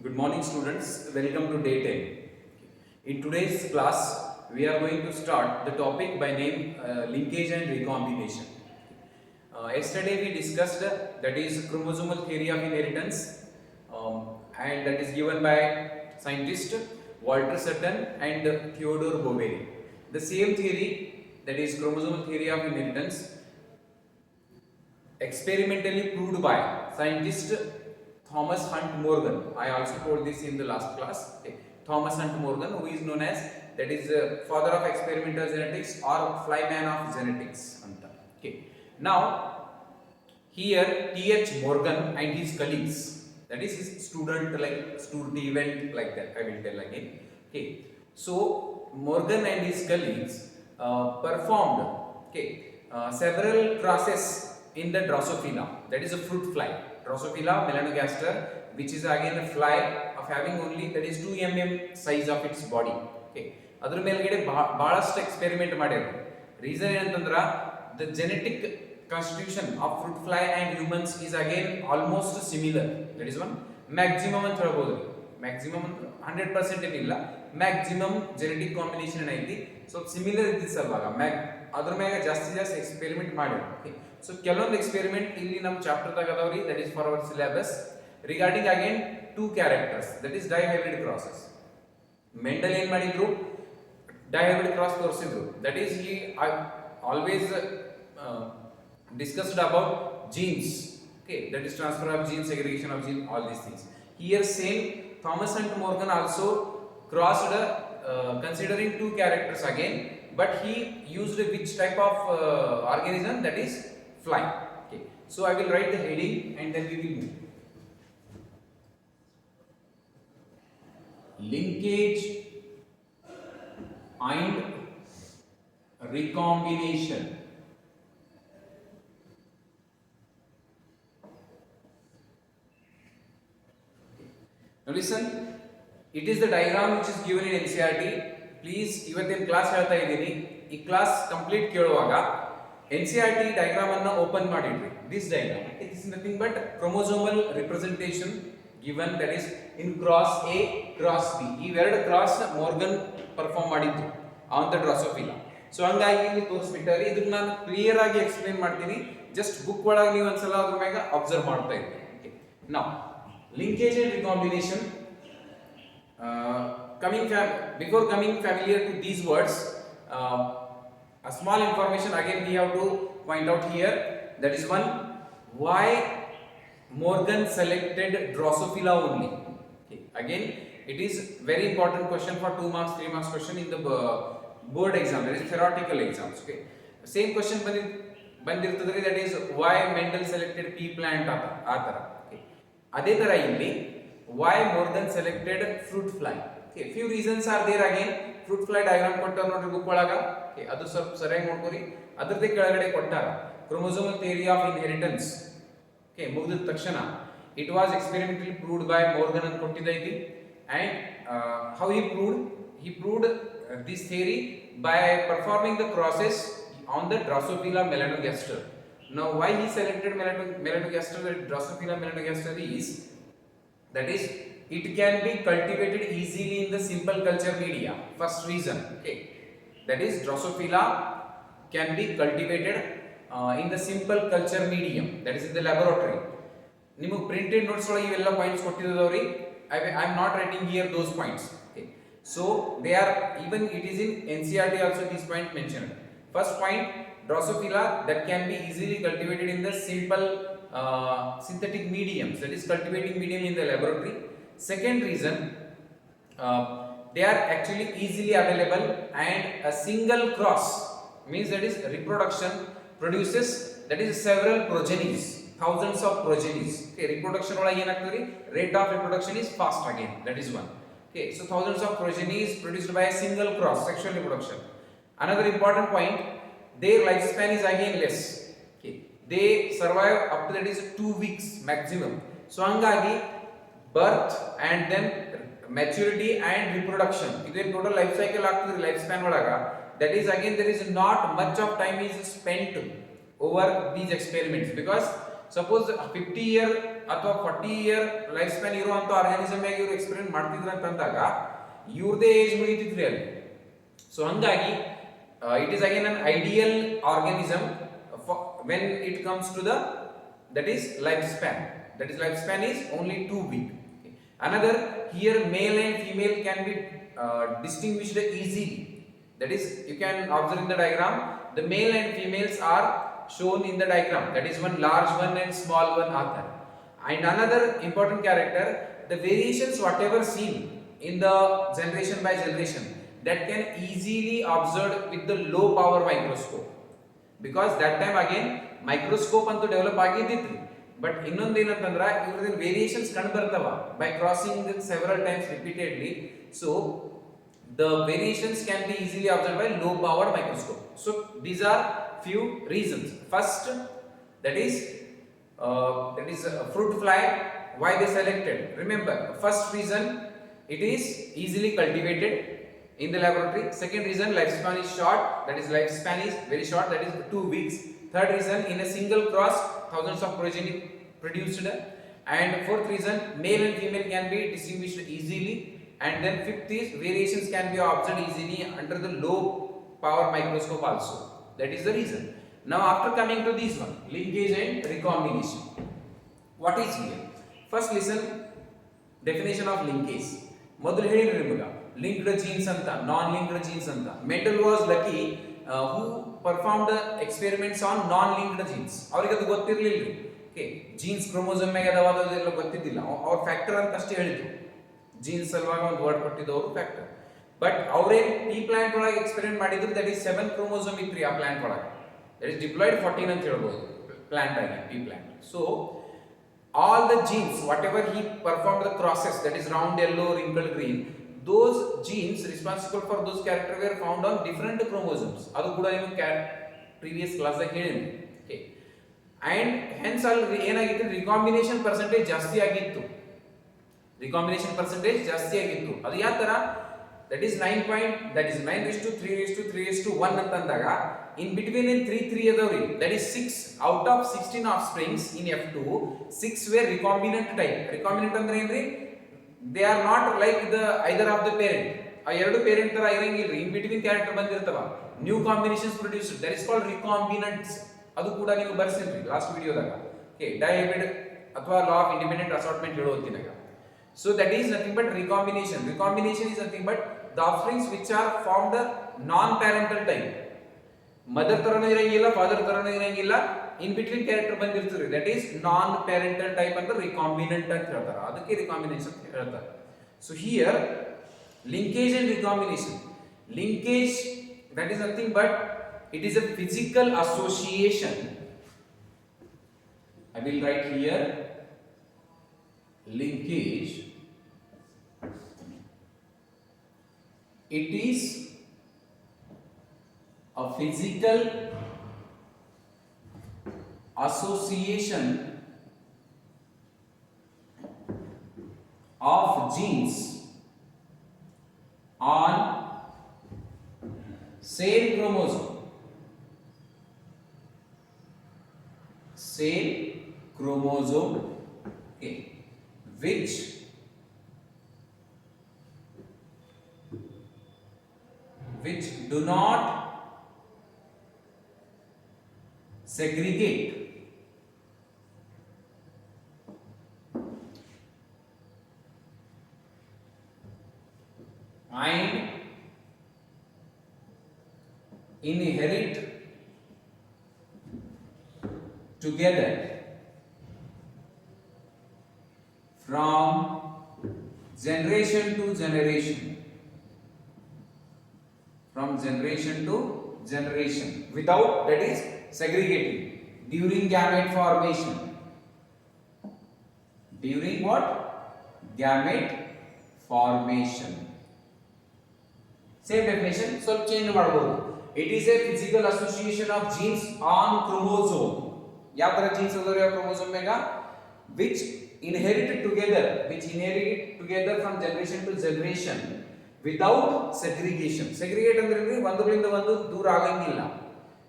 Good morning students, welcome to day 10. In today's class, we are going to start the topic by name linkage and recombination. Yesterday we discussed that is chromosomal theory of inheritance and that is given by scientist Walter Sutton and Theodore Boveri. The same theory, that is chromosomal theory of inheritance, experimentally proved by scientist Thomas Hunt Morgan. I also told this in the last class. Okay. Thomas Hunt Morgan, who is known as that is father of experimental genetics or flyman of genetics. Okay. Now here T.H. Morgan and his colleagues, that is his student event like that. I will tell again. Okay. So Morgan and his colleagues performed several crosses in the Drosophila, that is a fruit fly. Drosophila melanogaster, which is again a fly of having only that is 2 mm size of its body. Okay. ಅದರ ಮೇಲ್ಗಡೆ ಬಹಳಷ್ಟು experiment ಮಾಡಿದ್ರು. Reason ಏನಂತಂದ್ರೆ the genetic constitution of fruit fly and humans is again almost similar. That is one maximum ಅಂತ ಹೇಳಬಹುದು. Maximum 100% ಏನಿಲ್ಲ, maximum genetic combination ಏನೈತಿ so similar ಇದ್ದಿದ್ದು ಸಲುವಾಗ ಅದ್ರ ಮ್ಯಾಗ ಜಾಸ್ತಿ ಎಕ್ಸ್ಪೆರಿಮೆಂಟ್ ಮಾಡಿದ್ರು. ಓಕೆ, ಸೊ ಕೆಲವೊಂದು ಎಕ್ಸ್ಪೆರಿಮೆಂಟ್ ಇಲ್ಲಿ ನಮ್ಮ ಚಾಪ್ಟರ್ ದಾಗ ಅದಾವ್ರಿ, that is for our syllabus regarding again 2 characters, that is dihybrid crosses. Mendel ಏನ್ ಮಾಡಿದ್ರು, ಡೈಹೈಬ್ರಿಡ್ ಕ್ರಾಸ್ ತೋರಿಸಿದ್ರು. That is he always discussed about genes. Okay, that is transfer of genes, segregation of genes, all these things. Here same Thomas and Morgan also crossed considering 2 characters again, but he used which type of organism, that is fly. Okay, so I will write the heading and then we will move. Linkage and recombination. Now listen, it is the diagram which is given in NCERT. Please, ಇವತ್ತಿನ class ಹೇಳ್ತಾ ಇದ್ದೀನಿ, ಈ class complete ಕೇಳುವಾಗ NCERT diagram ಅನ್ನು open ಮಾಡಿಡ್ರಿ. This diagram, it is nothing but chromosomal representation given, that is in cross A, cross B. ಇವೆರಡು cross Morgan perform ಮಾಡಿದ್ರು on the ಡ್ರಾಸೋಫಿಲಾ. So ಹಂಗಾಗಿ ಇಲ್ಲಿ ತೋರಿಸ್ಬಿಟ್ಟಾರೆ. ಇದನ್ನ ನಾನು ಕ್ಲಿಯರ್ ಆಗಿ ಎಕ್ಸ್ಪ್ಲೇನ್ ಮಾಡ್ತೀನಿ, ಜಸ್ಟ್ ಬುಕ್ ಒಳಗೆ ನೀವು ಒಂದ್ಸಲ ಅದ್ರ ಮ್ಯಾಗ ಅಬ್ಸರ್ವ್ ಮಾಡ್ತಾ ಇರ್ತೀರಿ. ಓಕೆ, ನಾವು linkage and recombination. Before coming familiar to these words, a small information again we have to point out here. That is one, why Morgan selected Drosophila only. Okay. Again, it is very important question for 2 marks, 3 marks question in the board exam. That is theoretical exams. Okay. Same question ಬಂದಿರ್ತದೆ, that is why Mendel selected pea plant ಆ ತರ. ಅದೇ ತರ ಇಲ್ಲಿ why Morgan selected fruit fly. Okay, few reasons are there again. Fruit fly diagram ಕೊಟ್ಟಾರ ನೋಡ್ರಿ book ಒಳಗ. Okay, ಅದು ಸ್ವಲ್ಪ ಸರಿಯಾಗಿ ನೋಡ್ಕೊರಿ. ಅದರದೇ ಕೆಳಗಡೆ ಕೊಟ್ಟಾರ chromosomal theory of inheritance. Okay, ಮುಗಿದ ತಕ್ಷಣ it was experimentally proved by Morgan ಅಂತ ಕೊಟ್ಟಿದ್ದೈತಿ. And how he proved this theory by performing the process on the Drosophila melanogaster. Now why he selected melanogaster, Drosophila melanogaster is, that is it can be cultivated easily in the simple culture media. First reason, okay, that is Drosophila can be cultivated in the simple culture medium, that is in the laboratory. ನಿಮಗೆ printed notes ಒಳಗೆ ಇವೆಲ್ಲ points ಕೊಟ್ಟಿದ್ದವ್ರಿ. I am not writing here those points. Okay, so they are, even it is in NCERT also this point mentioned. First point, Drosophila that can be easily cultivated in the simple synthetic mediums, that is cultivating medium in the laboratory. Second reason, they are actually easily available, and a single cross means that is reproduction produces, that is several progenies, thousands of progenies. Okay, reproduction ಒಳಗೆ ಏನಾಗ್ತದೆ, rate of reproduction is fast again, that is one. Okay, so thousands of progenies produced by a single cross, sexual reproduction. Another important point, their lifespan is again less. Okay, they survive up to, that is 2 weeks maximum. So hangagi birth and then maturity and reproduction, idu total life cycle agtade life span olaga, that is again there is not much of time is spent over these experiments, because suppose 50 year ಅಥವಾ 40 year life span ಇರುವಂತ organism ಆಗಿ ಇವರು experiment ಮಾಡ್ತಿದ್ರು ಅಂತ ಅಂದಾಗ ಇವ್ರದೇ age ಮುಗಿತಿದ್ರಿ ಅಲ್ಲಿ. So ಹಂಗಾಗಿ it is again an ideal organism when it comes to the that is lifespan. That is lifespan is only 2 week. Okay. Another here male and female can be distinguished easily. That is you can observe in the diagram the male and females are shown in the diagram. That is one large one and small one are there. And another important character, the variations whatever seen in the generation by generation that can easily observed with the low power microscope. Because that time again microscope ಅಂತೂ develop ಆಗಿದ್ದಿತ್ತು. But ಇನ್ನೊಂದು ಏನಂತಂದ್ರ ಇವ್ರದ್ದು variations ಕಂಡು ಬರ್ತಾವ by crossing several times repeatedly. So the variations can be easily observed by low power microscope. So these are few reasons. First, that is fruit fly. Why they selected? Remember, first reason, it is easily cultivated in the laboratory. Second reason, lifespan is short. That is lifespan is very short. That is 2 weeks. Third reason, in a single cross, thousands of progeny produced. And fourth reason, male and female can be distinguished easily. And then fifth is variations can be observed easily under the low power microscope also. That is the reason. Now after coming to this one, linkage and recombination. What is here? First listen, definition of linkage. ಮೊದಲು ಹೇಳಿರಿ ನಿಮಗೆ linked genes ಅಂತ non linked genes ಅಂತ. Mendel was lucky who performed the experiments on non linked genes. ಅವರಿಗೆ ಅದು ಗೊತ್ತಿರಲಿಲ್ಲ. Okay, jeans chromosome ಮೇಲೆ ಅದಾವದೆಲ್ಲ ಗೊತ್ತಿದ್ದಿಲ್ಲ. ಅವ್ರ ಫ್ಯಾಕ್ಟರ್ ಅಂತ ಅಷ್ಟೇ ಹೇಳಿದ್ರು. ಜೀನ್ಸ್ ಸಲುವಾಗಿ ಒಂದು ವರ್ಡ್ ಕೊಟ್ಟಿದ್ದವರು ಫ್ಯಾಕ್ಟರ್. ಬಟ್ ಅವರೇ ಈ ಪ್ಲಾಂಟ್ ಒಳಗೆ ಎಕ್ಸ್ಪೆರಿಮೆಂಟ್ ಮಾಡಿದ್ರು. ದಟ್ ಈಸ್ 7 ಕ್ರೋಮೋಸೋಮ್ ಇತ್ರಿ ಆ ಪ್ಲಾಂಟ್ ಒಳಗೆ. ದಟ್ ಈಸ್ ಡಿಪ್ಲಾಯ್ಡ್ 14 ಅಂತ ಹೇಳ್ಬೋದು ಪ್ಲಾಂಟ್ ಆಗಿ ಈ plant. So all the genes whatever he performed the crosses, that is round yellow wrinkled green, those genes responsible for those character were found on different chromosomes. adu kuda ನೀವು previous class ದಾಗ ಹೇಳಿದ್ವಿ. Okay, and hence ಅಲ್ಲಿ ಏನಾಗಿತ್ತು, recombination percentage ಜಾಸ್ತಿ ಆಗಿತ್ತು. recombination percentage ಜಾಸ್ತಿ ಆಗಿತ್ತು. ಅದು ಯಾವ ತರ, that is 9:3:1 ಅಂತ ಅಂದಾಗ in between in 3 ಅದವ್ರಿ. that is 6 out of 16 offsprings in F2 6 were recombinant type. recombinant ಅಂದ್ರೆ ಏನ್ರಿ, they are not like the either of the parent. ಆ ಎರಡು ಪೇರೆಂಟ್ ತರ ಇರಂಗಿಲ್ರಿ, in between ಕ್ಯಾರೆಕ್ಟರ್ ಬಂದಿರ್ತಾವ, new combinations produced, that is called recombinants. ಅದು ಕೂಡ ನೀವು ಬರ್ಸಿದ್ರಿ ಲಾಸ್ಟ್ ವಿಡಿಯೋದಾಗ. okay, dihybrid ಅಥವಾ law of independent assortment ಹೇಳೋದಿನಾಗ. so that is nothing but recombination. recombination is nothing but the offsprings which are formed non parental type. Mother ತರನೂ ಇರಂಗಿಲ್ಲ, father ತರನೂ ಇರಂಗಿಲ್ಲ, in between character ಬಂದಿರ್ತೀರಿ. That is non parental type ಅಂತ recombinant ಅಂತ ಹೇಳ್ತಾರೆ. ಅದಕ್ಕೆ recombination ಅಂತ ಹೇಳ್ತಾರೆ. So here linkage and recombination. Linkage that is nothing but it is a physical association. I will write here linkage. It is a physical association of genes on same chromosome. Same chromosome, okay, which do not segregate and inherit together from generation to generation. From generation to generation without, that is, segregating during gamete formation. During what? Gamete formation. Same definition, so change ಮಾಡಬಹುದು. It is a physical association of genes on chromosome. ಯಾವ ತರ genes ಅದರ chromosome ಮೇಗ, which inherit together from generation to generation without segregation. segregate ಅಂದ್ರೆ ಒಂದರಿಂದ ಒಂದು ದೂರ ಆಗಂಗಿಲ್ಲ.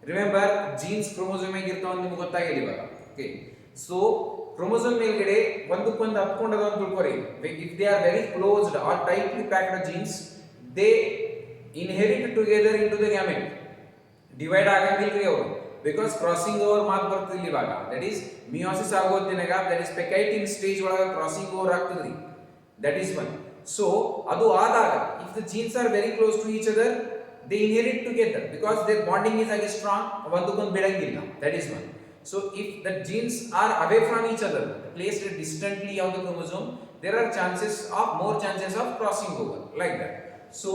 ರಿಮೆಂಬರ್, ಜೀನ್ಸ್ ಕ್ರೋಮೋಸೋಮ್ ಹೇಗೆ ಇರ್ತಾವ ಅಂತ ನಿಮಗೆ ಗೊತ್ತಾಗಿದೆ ಇವಾಗ. ಓಕೆ, ಸೊ ಕ್ರೋಮೋಸೋಮ್ ಮೇಲ್ಗಡೆ ಒಂದಕ್ಕೊಂದು ಹತ್ಕೊಂಡದ ಅಂತ ತಿಳ್ಕೊರಿ. If they are very closed or tightly packed genes, they inherit together into the gamete. Divide ಆಗಂಗಿಲ್ರಿ ಅವರು, ಬಿಕಾಸ್ ಕ್ರಾಸಿಂಗ್ ಓವರ್ ಮಾತು ಬರ್ತಿಲ್ಲ ಇವಾಗ. ದಟ್ ಈಸ್ ಮಿಯೋಸಿಸ್ ಆಗೋದಿನಾಗ ದಟ್ ಈಸ್ ಪೆಕೈಟಿನ್ ಸ್ಟೇಜ್ ಒಳಗ ಕ್ರಾಸಿಂಗ್ ಓವರ್ ಆಗ್ತದ್ರಿ. That is one. ಸೊ ಅದು ಆದಾಗ if the genes are very close to each other, they inherit together because their bonding is ಆಗಿ strong, ಒಂದಕ್ಕೊಂದು ಬಿಡಂಗಿಲ್ಲ. That is one. So if the genes are away from each other, placed distantly on the chromosome, there are more chances of crossing over, like that. So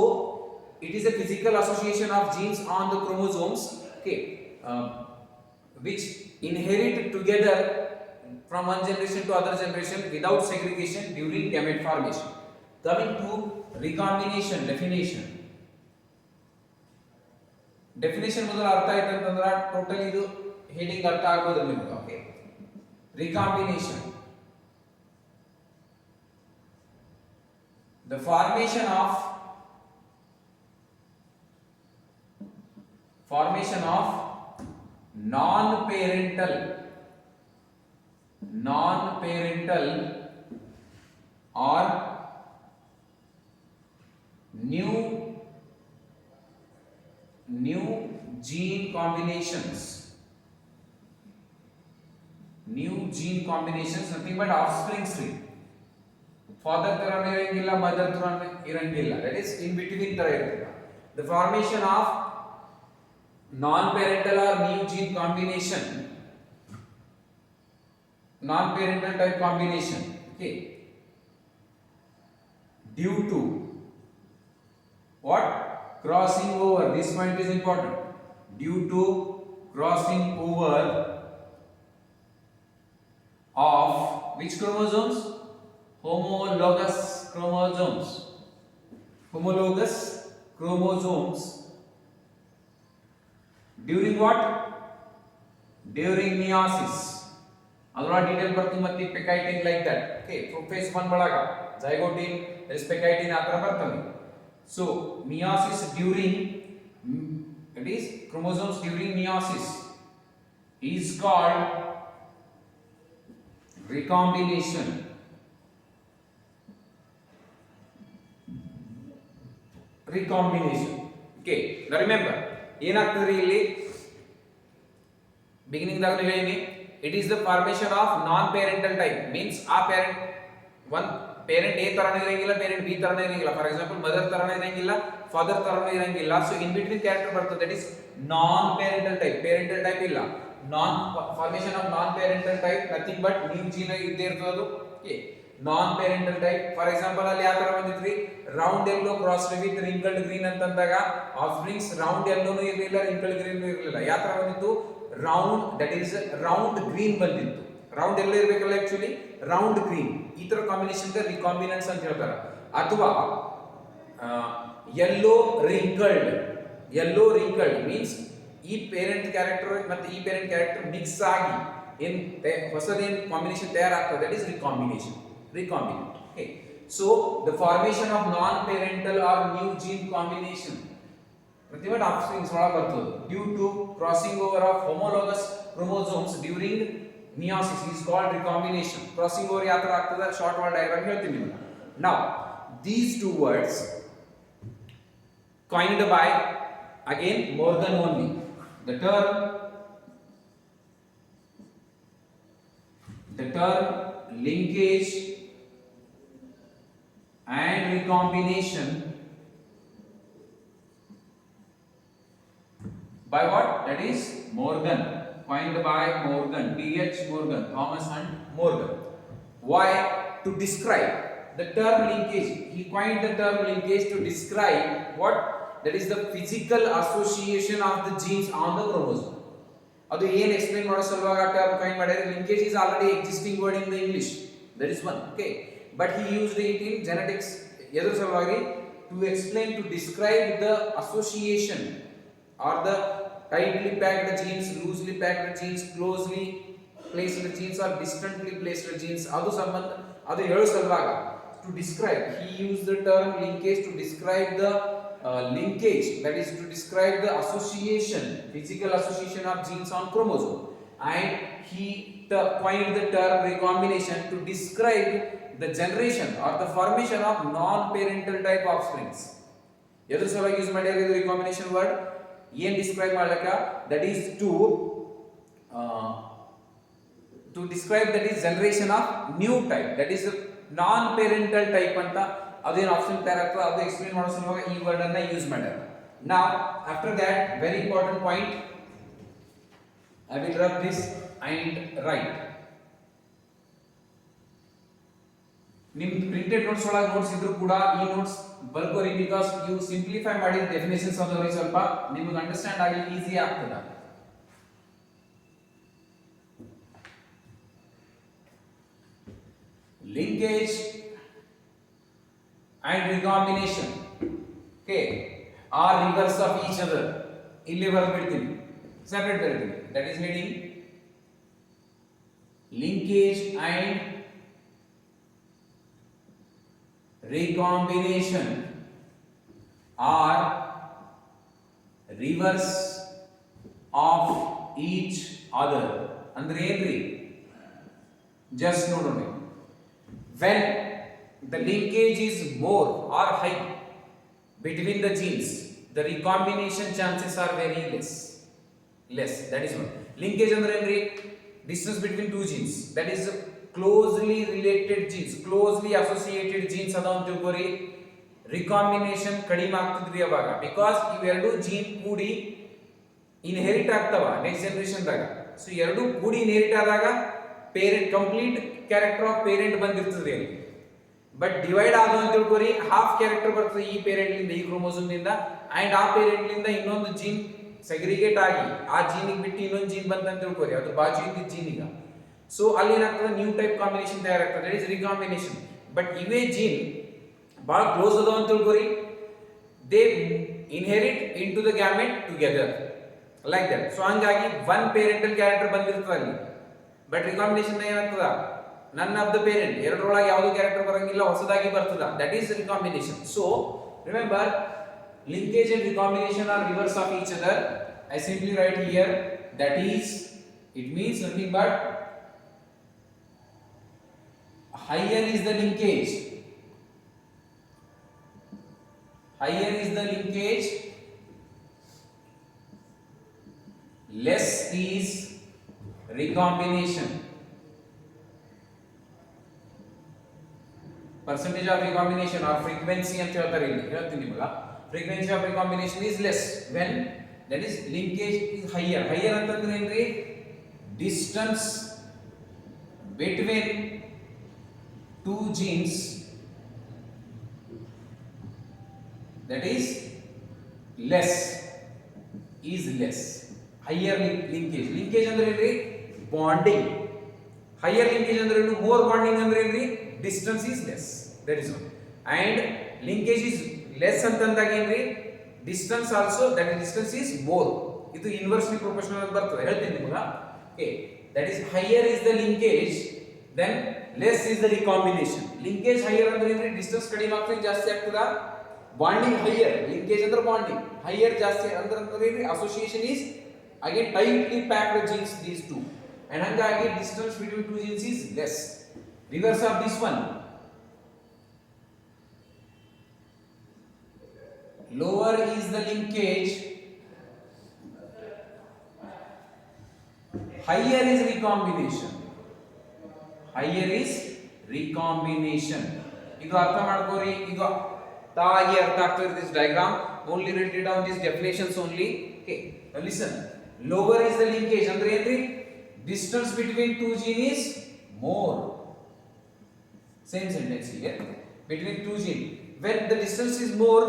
it is a physical association of genes on the chromosomes, okay, which inherit together from one generation to other generation without segregation during gamete formation. Coming to recombination definition. Definition ಮೊದಲ ಅರ್ಥ ಆಯ್ತು ಅಂತಂದ್ರೆ total ಇದು heading ಅರ್ಥ ಆಗೋದಿಲ್ಲ ನಿಮಗೆ. Okay, recombination, the formation of non-parental or new gene combinations, nothing but offspring tree. Father ತರನೇ ಇರಂಗಿಲ್ಲ, ಮದರ್ ತರನೇ ಇರಂಗಿಲ್ಲ, that is in between ತರ ಇರುತ್ತೆ. The formation of non-parental or new gene combination, non-parental type combination, okay, due to what? Crossing over. This point is important. Due to crossing over of which chromosomes? Homologous chromosomes. During what? During meiosis. ಅದರ detail ಬರ್ತು ಮತ್ತೆ ಪೆಕೈಟಿನ್ like that. Okay, face 1 ಒಳಗ zygote is pectine ಆತರ ಬರ್ತವೆ. So meiosis during, that is chromosomes during meiosis is called recombination. Okay, now remember ಏನಾಗ್ತದ್ರಿ ಇಲ್ಲಿ beginning ದಾಗ ಹೇಳೀನಿ, it is the formation of non parental type, means ಆ parent one parent A ತರನೇ ಇರಂಗಿಲ್ಲ, parent B ತರನೇ ಇರಂಗಿಲ್ಲ. For example mother ತರನೇ ಇರಂಗಿಲ್ಲ, father ತರನೇ ಇರಂಗಿಲ್ಲ. ಸೊ ಇನ್ ಬಿಟ್ವೀನ್ ಕ್ಯಾರೆಕ್ಟರ್ ಬರ್ತದೆ, that is non parental type. parental type ಇಲ್ಲ, non formation of non parental type, nothing but new gene ಇದ್ದೇ ಇರ್ತದೆ ಅದು. Okay, non parental type. For example ಅಲ್ಲಿ ಯಾವ ತರ ಬಂದಿತ್ರಿ, round yellow crossed with wrinkled green ಅಂತಂದಾಗ ಆಫ್ಸ್ಪ್ರಿಂಗ್ಸ್ ರೌಂಡ್ ಯೆಲ್ಲೋನು ಇರಲಿಲ್ಲ, ರಿಂಕಲ್ಡ್ ಗ್ರೀನ್ ಇರಲಿಲ್ಲ. ಯಾವ ತರ ಬಂದಿತ್ತು, round, that is round green ಬಂದಿತ್ತು. ರೌಂಡ್ ಎಲ್ಲ ಇರಬೇಕಲ್ಲ, ಆಕ್ಚುಲಿ ರೌಂಡ್ ಗ್ರೀನ್. ಈ ತರ ಕಾಂಬಿನೇಷನ್ ರಿಕಾಂಬಿನೆನ್ಸ್ ಅಂತ ಹೇಳ್ತಾರೆ. ಅಥವಾ ಯೆಲ್ಲೋ ರಿಂಕಲ್ಡ್ ಮೀನ್ಸ್ ಈ ಪೇರೆಂಟ್ ಕ್ಯಾರೆಕ್ಟರ್ ಮತ್ತೆ ಈ ಪೇರೆಂಟ್ ಕ್ಯಾರೆಕ್ಟರ್ ಮಿಕ್ಸ್ ಆಗಿ ಏನ್ ಹೊಸದೇನ್ ಕಾಂಬಿನೇಷನ್ ತಯಾರಾಗ್ತದೆ, that is recombination. Okay, so the formation of non-parental or new gene combination ಪ್ರತಿಯೊಂದು ಆಫ್ಸ್ಪ್ರಿಂಗ್ಸ್ ಒಳಗೆ ಬರ್ತದೆ due to crossing over of homologous chromosomes during meiosis is called recombination. Crossing over ಯಾವ ತರ ಆಗ್ತದೆ, short word diagram ಹೇಳ್ತೀನಿ ನಿಮಗೆ. Now these two words coined by again Morgan only. The term linkage and recombination by what? That is Morgan, coined by Morgan, T.H. Morgan, Thomas Hunt Morgan. Why? To describe the term linkage. He coined the term linkage to describe what? That is the physical association of the genes on the chromosome. ಅದು ಏನು explain ಮಾಡೋ ಸಲುವಾಗಿ ಆ term coin ಮಾಡಿದ್ರೆ, linkage is already existing word in the English. That is one. Okay, but he used it in genetics ಎದುರು ಸಲುವಾಗಿ to explain, to describe the association or the tightly packed genes, loosely packed genes, closely placed genes or distantly placed genes. ಅದು ಸಂಬಂಧ ಅದು ಹೇಳೋ ಸಲುವಾಗ to describe, he used the term linkage to describe the linkage, that is to describe the association, physical association of genes on chromosome. And he coined the term recombination to describe the generation or the formation of non-parental type offsprings. ಎದ್ರ ಸಲುವಾಗಿ use ಮಾಡ್ಯಾರ ಇದು recombination word? ಏನ್ describe ಮಾಡ್ಲಕ? That is to describe that is generation of new type, that is non-parental type ಅಂತ ಅದೇನು option character ಅದು explain ಮಾಡೋ ಸಲುವಾಗಿ ಈ ವರ್ಡ್ ಅನ್ನ ಯೂಸ್ ಮಾಡ್ಯಾರ. Now after that very important point, I will rub this and write. ನಿಮ್ printed notes ಒಳಗೆ ನೋಟ್ಸ್ ಇದ್ರು ಕೂಡ ಈ ನೋಟ್ಸ್ ಬರ್ಕೋರಿ, ಬಿಕಾಸ್ ಯು ಸಿಂಪ್ಲಿಫೈ ಮಾಡಿದ ಡೆಫಿನೇಷನ್ಸ್ ಅದವ್ರಿ ಸ್ವಲ್ಪ ನಿಮಗೆ ಅಂಡರ್ಸ್ಟ್ಯಾಂಡ್ ಆಗಲಿ ಈಸಿ ಆಗ್ತದ. Linkage and recombination, okay, are reverse of each other. ಇಲ್ಲಿ ಬರ್ಬಿಡ್ತೀನಿ, ಸೆಪರೇಟ್ ಬರ್ತೀನಿ. That is heading linkage and recombination are reverse of each other. ಅಂದ್ರೆ ಏನ್ರಿ? Just ನೋಡೋಣ. When the linkage is more or high between the genes, the recombination chances are very less. That is one. Linkage ಅಂದ್ರೆ ಏನ್ರಿ? Distance between two genes, that is closely related genes, closely associated genes ಅದಾವ ಅಂತ ತಿಳ್ಕೊರಿ. recombination ಕಡಿಮೆ ಆಗ್ತದ್ರಿ ಅವಾಗ, because ಇವೆರಡು gene ಕೂಡಿ inherit ಆಗ್ತಾವ ನೆಕ್ಸ್ಟ್ ಜನರೇಷನ್ ದಾಗ. ಸೊ ಎರಡು ಕೂಡಿ ಇನ್ಹೆರಿಟ್ ಆದಾಗ parent complete character of parent ಬಂದಿರ್ತದೆ ಅಲ್ಲಿ. ಬಟ್ ಡಿವೈಡ್ ಆದ ಅಂತ ತಿಳ್ಕೊರಿ, ಹಾಫ್ ಕ್ಯಾರೆಕ್ಟರ್ ಬರ್ತದೆ ಈ ಪೇರೆಂಟ್ ಲಿಂದ, ಈ ಕ್ರೋಮೋಸೋಮ್ ಲಿಂದ, ಅಂಡ್ ಆ ಪೇರೆಂಟ್ ಲಿಂದ ಇನ್ನೊಂದು ಜೀನ್ ಸೆಗ್ರಿಗೇಟ್ ಆಗಿ ಆ ಜೀನಿಗೆ ಬಿಟ್ಟು ಇನ್ನೊಂದು ಜೀನ್ ಬಂತ ಅಂತ ತಿಳ್ಕೊರಿ, ಅದು ಬಾಜು ಇದ್ದ ಜೀನಿಗ. ಸೊ ಅಲ್ಲಿ ಏನಾಗ್ತದೆ, ನ್ಯೂ ಟೈಪ್ ಕಾಂಬಿನೇಷನ್ ತಯಾರಾಗ್ತದೆ, ದಟ್ ಇಸ್ ರಿಕಾಂಬಿನೇಷನ್. ಬಟ್ ಇವೇ ಜೀನ್ ಬಹಳ ಕ್ಲೋಸ್ ಅದಾವ ಅಂತ ತಿಳ್ಕೊರಿ, they inherit into the gamete together like that. So ಹಂಗಾಗಿ ಒನ್ ಪೇರೆಂಟಲ್ ಕ್ಯಾರೆಕ್ಟರ್ ಬಂದಿರ್ತದೆ ಅಲ್ಲಿ. ಬಟ್ ರಿಕಾಂಬಿನೇಷನ್ ಏನಾಗ್ತದ, ನನ್ ಆಫ್ ದ ಪೇರೆಂಟ್ ಎರಡರೊಳಗೆ ಯಾವುದು ಕ್ಯಾರೆಕ್ಟರ್ ಬರಂಗಿಲ್ಲ, ಹೊಸದಾಗಿ ಬರ್ತದ, that is recombination. So remember, linkage and recombination are reverse of each other. I simply write here, that is, it means nothing but higher is the linkage, less is recombination. Percentage of recombination or frequency ಅಂತ ಹೇಳ್ತಾರೆ ಇಲ್ಲಿ, ಹೇಳ್ತೀನಿ ನಿಮಗೆ. frequency of recombination is less when that is linkage is higher ಅಂತಂದ್ರೆ ಏನ್ರಿ, distance between two genes, that is less higher linkage ಅಂದ್ರೆ ಏನ್ರಿ, bonding. higher linkage ಅಂದ್ರೆ ಏನು, more bonding ಅಂದ್ರೆ ಏನ್ರಿ, distance is less, that is one. and linkage is less ಅಂತಂದಾಗ ಏನ್ರಿ, distance also that distance is more. ಇದು ಇನ್ವರ್ಸ್ಲಿ ಪ್ರೊಪೋರ್ಷನಲ್ ಅಂತ ಬರ್ತದೆ, ಹೇಳ್ತೀನಿ ನಿಮಗೆ. Okay, that is higher is the linkage, then less is the recombination. Linkage higher ಅಂದ್ರೆ ಏನ್ರಿ, distance ಕಡಿಮೆ ಆಗ್ತದೆ, ಜಾಸ್ತಿ ಆಗ್ತದ. ಬಾಂಡಿಂಗ್ ಹೈಯರ್, ಲಿಂಕೇಜ್ ಅಂದ್ರೆ ಬಾಂಡಿಂಗ್, ಹೈಯರ್ ಜಾಸ್ತಿ ಅಂದ್ರೆ ಏನ್ರಿ, association is again tightly packed genes these two, and ಹಂಗಾಗಿ distance between two genes is less. Reverse of this one, lower is the linkage, higher is recombination. ಇದು ಅರ್ಥ ಮಾಡ್ಕೋರಿ, ಇದು ತಾಗಿ ಅರ್ಥ ಆಗ್ತದೆ. this diagram only write it down these definitions only. Okay, now listen, lower is the linkage ಅಂದ್ರೆ ಏನ್ರಿ, distance between two gene is more. same sentence here, between two gene, when the distance is more,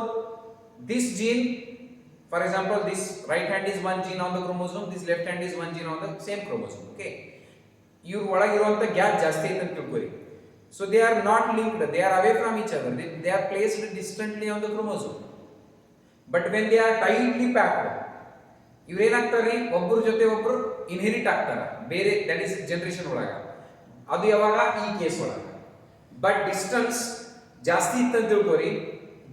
this gene, for example, this right hand is one gene on the chromosome, this left hand is one gene on the same chromosome. Okay, ಇವ್ರ ಒಳಗಿರುವಂತ gap ಜಾಸ್ತಿ ಐತೆ ಅಂತ ತಿಳ್ಕೊರಿ. so they are not linked, they are away from each other, they are placed distantly on the chromosome. but when they are tightly packed, ಇವ್ರು ಏನಾಗ್ತಾರೆ, ಒಬ್ಬರ ಜೊತೆ ಒಬ್ಬರು inherit ಆಗ್ತಾರೆ ಬೇರೆ, ದಟ್ ಇಸ್ ಜನರೇಷನ್ ಒಳಗ. ಅದು ಯಾವಾಗ, ಈ ಕೇಸ್ ಒಳಗ. ಬಟ್ ಡಿಸ್ಟೆನ್ಸ್ ಜಾಸ್ತಿ ಇತ್ತು ಅಂತ ತಿಳ್ಕೊರಿ,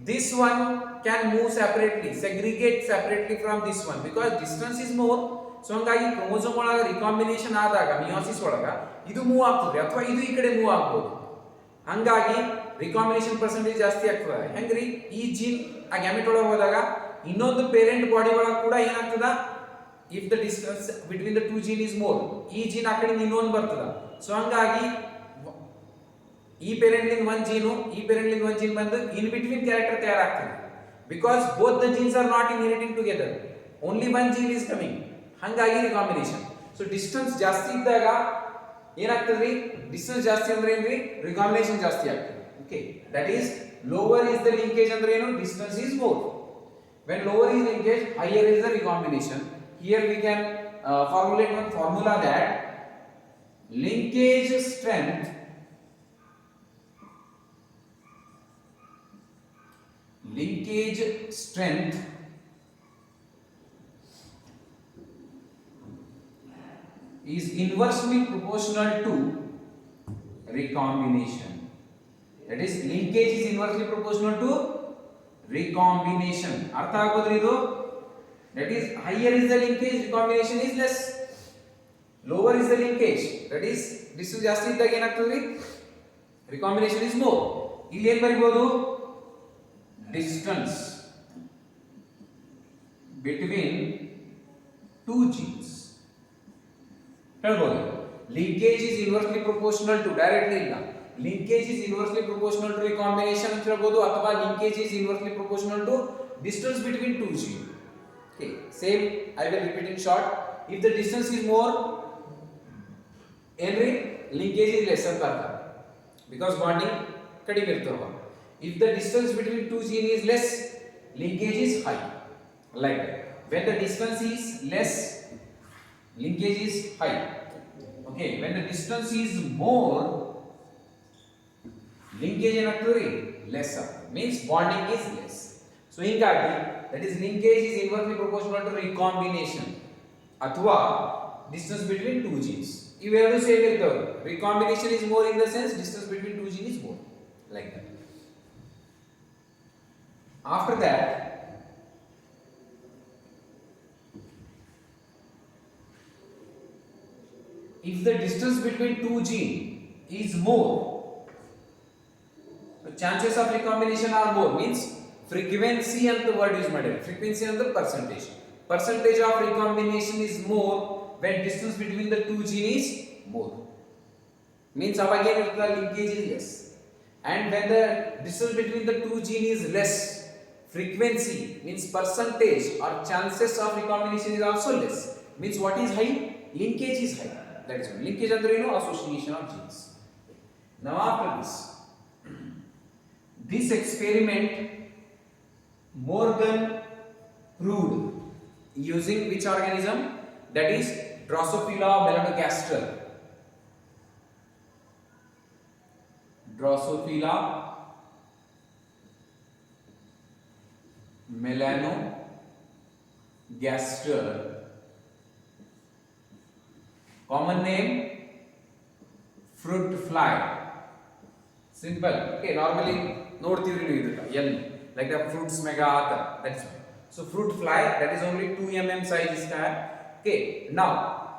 this one can move separately, segregate separately from this one, because distance is more, so ಹಂಗಾಗಿ ಕ್ರೋಮೋಸೋಮ್ ಒಳಗ ರಿಕಾಂಬಿನೇಷನ್ ಆದಾಗ ಮಿಯೋಸಿಸ್ ಒಳಗ ಇದು ಮೂವ್ ಆಗ್ತದೆ ಅಥವಾ ಇದು ಈ ಕಡೆ ಮೂವ್ ಆಗ್ಬೋದು. ಹಂಗಾಗಿ ರಿಕಾಂಬಿನೇಷನ್ ಪರ್ಸೆಂಟೇಜ್ ಜಾಸ್ತಿ ಆಗ್ತದೆ. ಹೆಂಗ್ರಿ, ಈ ಜೀನ್ ಆ ಗ್ಯಾಮೆಟ್ ಒಳಗೆ ಹೋದಾಗ ಇನ್ನೊಂದು ಪೇರೆಂಟ್ ಬಾಡಿ ಒಳಗೆ ಕೂಡ ಏನಾಗ್ತದ, if the distance between the two gene is more, ಈ ಜೀನ್ ಆ ಕಡೆ ಇನ್ನೊಂದು ಬರ್ತದ. ಸೊ ಹಂಗಾಗಿ ಈ ಪೇರೆಂಟ್ ಲಿಂದ ಒಂದು ಜೀನು ಈ ಪೇರೆಂಟ್ ಲಿಂದ ಒಂದು ಜೀನ್ ಬಂದು ಇನ್ ಬಿಟ್ವೀನ್ ಕ್ಯಾರೆಕ್ಟರ್ ತಯಾರಾಗ್ತದೆ. Because both the genes are not inheriting together, only one gene is coming. ಹಂಗಾಗಿ ರಿಕಾಂಬಿನೇಷನ್. ಸೊ ಡಿಸ್ಟೆನ್ಸ್ ಜಾಸ್ತಿ ಇದ್ದಾಗ ಏನಾಗ್ತದ್ರಿ, ಡಿಸ್ಟೆನ್ಸ್ ಜಾಸ್ತಿ ಅಂದ್ರೆ ಏನ್ರಿ, ರಿಕಾಂಬಿನೇಷನ್ ಜಾಸ್ತಿ ಆಗ್ತದೆ. Okay, that is lower is the linkage ಅಂದ್ರೆ ಏನು, distance is more. when lower is linkage, higher is the recombination. Here we can formulate one formula that linkage strength is inversely proportional to recombination. That is, linkage is inversely proportional to recombination. ಅರ್ಥ ಆಗೋದ್ರಿ ಇದು? That is, higher is the linkage, recombination is less. Lower is the linkage, that is, distance ಜಾಸ್ತಿ ಇದ್ದಾಗ ಏನಾಗ್ತದ್ರಿ, recombination is more. ಇಲ್ಲಿ ಏನು ಬರಿಬಹುದು, distance between two genes ಹೇಳ್ಬೋದು. linkage is inversely proportional to, directly ಇಲ್ಲ, linkage is inversely proportional to recombination ಅಂತ ಹೇಳ್ಬೋದು, ಅಥವಾ linkage is inversely proportional to distance between two genes. Okay, same I will repeat in short. If the distance is more, every linkage is less ಅಂತ ಅರ್ಥ, because bonding ಕಡಿಮೆ ಇರ್ತವೆ. If the distance between two genes is less, linkage is high, like that. When the distance is less, linkage is high. Okay, when the distance is more, linkage ಏನಾಗ್ತದೆ, less ಆಗ್ತದೆ, means bonding is less. So ಹೀಗಾಗಿ that is, linkage is inversely proportional to recombination ಅಥವಾ distance between two genes. ಇವೆರಡು same ಇರ್ತವೆ. recombination is more in the sense distance between two genes is more, like that. After that, if the distance between two genes is more, the chances of recombination are more, means frequency and the word use ಮಾಡಿದ್ರೆ, frequency and the percentage of recombination is more when distance between the two genes is more, means ಅವಾಗ ಏನಿರ್ತದೆ, linkage is less. And when the distance between the two genes is less, frequency means percentage or chances of recombination is also less, means what is high, linkage is high. That is one. Linkage ಅಂದ್ರೆ ಏನು, association of genes. Now after this experiment Morgan proved using which organism, that is Drosophila melanogaster. Drosophila melanogaster, common name fruit fly. Simple. Okay, normally ನೋಡ್ತೀವಿ ನೀವು ಇದನ್ನ ಎಲ್ಲಿ, like the fruits mega ಆತ, that's why. So fruit fly, that is only 2 mm size is there. Okay, now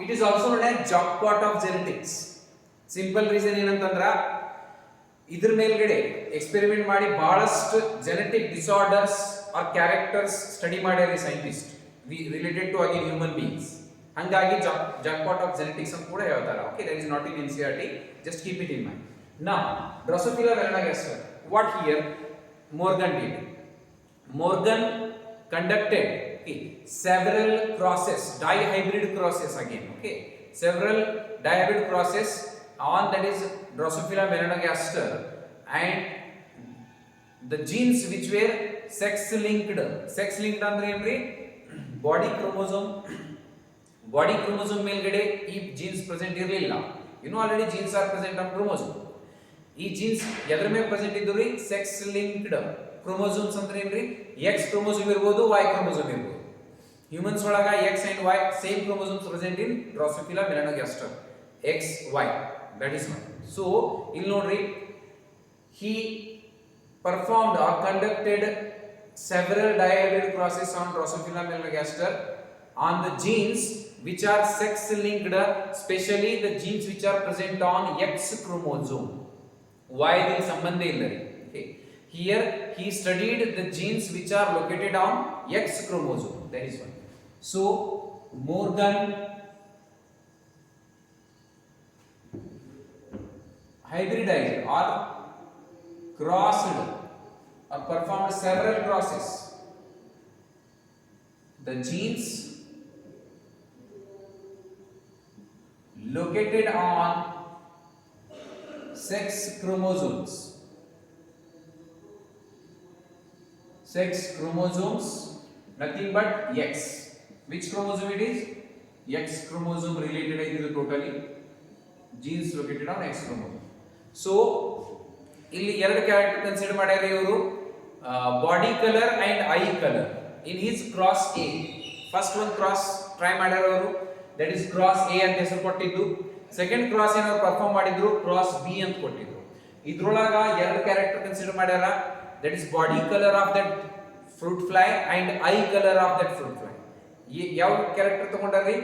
it is also known as jackpot of genetics. Simple reason ಏನಂತಂದ್ರ ಇದ್ರ ಮೇಲ್ಗಡೆ experiment ಮಾಡಿ ಬಹಳಷ್ಟು genetic disorders or characters study ಮಾಡ್ಯಾರ scientist related to again human beings. ಹಂಗಾಗಿ jackpot of genetics ಅಂತ ಕೂಡ ಹೇಳ್ತಾರ. Okay, that is not in NCERT, just keep it in mind. Now Drosophila melanogaster, what here Morgan did, Morgan conducted several crosses, dihybrid crosses again. Okay, several dihybrid crosses on that is Drosophila melanogaster, and the genes which were sex linked ಅಂದ್ರೆ ಏನ್ರಿ, body chromosome ಮೇಲ್ಗಡೆ ಈ jeans present ಇರಲಿಲ್ಲ. ಇನ್ನು already genes are present on chromosome. ಈ genes ಎದ್ರ ಮೇಲೆ present ಇದ್ದುರಿ, ಸೆಕ್ಸ್ ಲಿಂಕ್ಡ್ ಕ್ರೋಮೋಸೋಮ್ಸ್ ಅಂದ್ರೆ ಏನ್ರಿ, ಎಕ್ಸ್ ಕ್ರೋಮೋಸೋಮ್ ಇರಬಹುದು, ವೈ ಕ್ರೋಮೋಸೋಮ್ ಇರಬಹುದು. ಹ್ಯೂಮನ್ಸ್ ಒಳಗ X and Y same chromosomes present in Drosophila melanogaster, X Y, that is Y. So ಇಲ್ಲಿ ನೋಡ್ರಿ, he performed or conducted several dihybrid crosses on Drosophila melanogaster on the genes which are sex linked, especially the genes which are present on X chromosome. Y ದಲ್ಲಿ ಸಂಬಂಧ ಇಲ್ಲ ರೀ. Okay, here he studied the genes which are located on X chromosome. That is one. So Morgan hybridized or crossed or performed several crosses the genes located on sex chromosomes. Sex chromosomes, nothing but X. Which chromosome it is? X chromosome related is totally genes located on X chromosome. So ಇಲ್ಲಿ ಎರಡು character consider ಮಾಡ್ಯಾರ ಇವರು, body colour and eye colour in his cross A. First ಒಂದು cross try ಮಾಡ್ಯಾರ ಅವರು, that is cross A ಅಂತ ಹೆಸರು ಕೊಟ್ಟಿದ್ದು. ಸೆಕೆಂಡ್ ಕ್ರಾಸ್ ಏನು ಪರ್ಫಾರ್ಮ್ ಮಾಡಿದ್ರು, ಕ್ರಾಸ್ ಬಿ ಅಂತ ಕೊಟ್ಟಿದ್ರು. ಇದ್ರೊಳಗ ಎರಡು ಕ್ಯಾರೆಕ್ಟರ್ ಕನ್ಸಿಡರ್ ಮಾಡ್ಯಾರ, that is body colour of that fruit fly and eye colour of that fruit fly. ಯಾವ ಕ್ಯಾರೆಕ್ಟರ್ ತಗೊಂಡಾರ್ರಿ?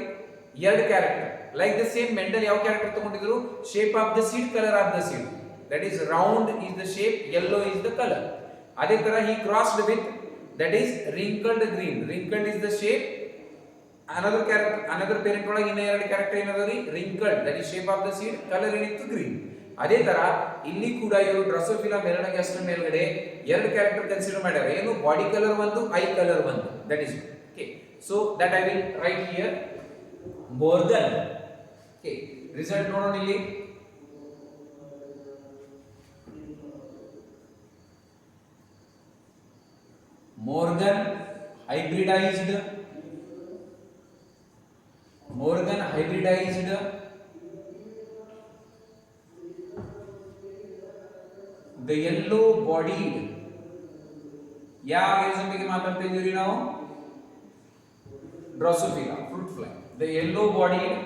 ಎರಡು character. Like the same Mendel ಯಾವ ಕ್ಯಾರೆಕ್ಟರ್ ತಗೊಂಡಿದ್ರು? Shape of the seed, colour of the seed. That is round is the shape, yellow is the color. ಅದೇ ತರ he crossed with, that is wrinkled green. Wrinkled is the shape. Another character, another parent ಒಳಗೆ ಇನ್ನ ಎರಡು character ಏನದರಿ? wrinkled, that is shape of the seed, color ಏನಿತ್ತು green. ಅದೇ ತರ ಇಲ್ಲಿ ಕೂಡ ಇವರು ಡ್ರೋಸೋಫಿಲಾ ಮೆಲನಗೆ ಅಷ್ಟರ ಮೇಲ್ಗಡೆ ಎರಡು ಕ್ಯಾರೆಕ್ಟರ್ ಕನ್ಸಿಡರ್ ಮಾಡ್ಯಾರ. ಏನು? ಬಾಡಿ ಕಲರ್ ಒಂದು, ಐ ಕಲರ್ ಒಂದು. That is okay. So that I will write here more than. Okay, result ನೋಡೋಣ ಇಲ್ಲಿ. Morgan hybridized the yellow bodied, ಯಾವ ಆರ್ಗನಿಸಮ್ ಬಗ್ಗೆ ಮಾತಾಡ್ತಾ ಇದ್ದೀವಿ ನಾವು? Drosophila, fruit fly. The yellow bodied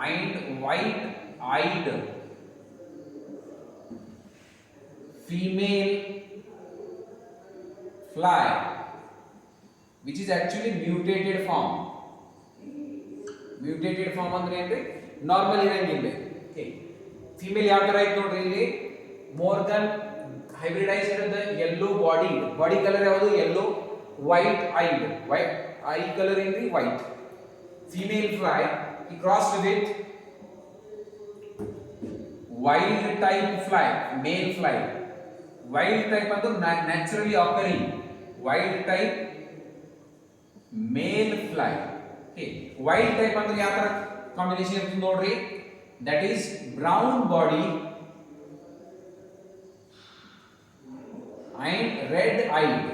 and white eyed female fly, which is actually mutated form. Mutated form ಅಂದ್ರೆ ಏನ್ರಿ? Normal ಇರಂಗಿಲ್ಲ. ಓಕೆ, ಫೀಮೇಲ್ ಯಾವ ತರ ಐತೆ ನೋಡ್ರಿ ಇಲ್ಲಿ. Morgan hybridised the yellow body. Body colour ಯಾವುದು? Yellow. White eyed, white eye colour ಏನ್ರಿ? White. Female fly he crossed with wild type fly, male fly. Wild type ಅಂದ್ರೆ naturally occurring, wild type male fly. Okay, wild type ಅಂದ್ರೆ ಯಾವ ತರ combination ಇರ್ತದೆ ನೋಡ್ರಿ? that is brown body and red eyed.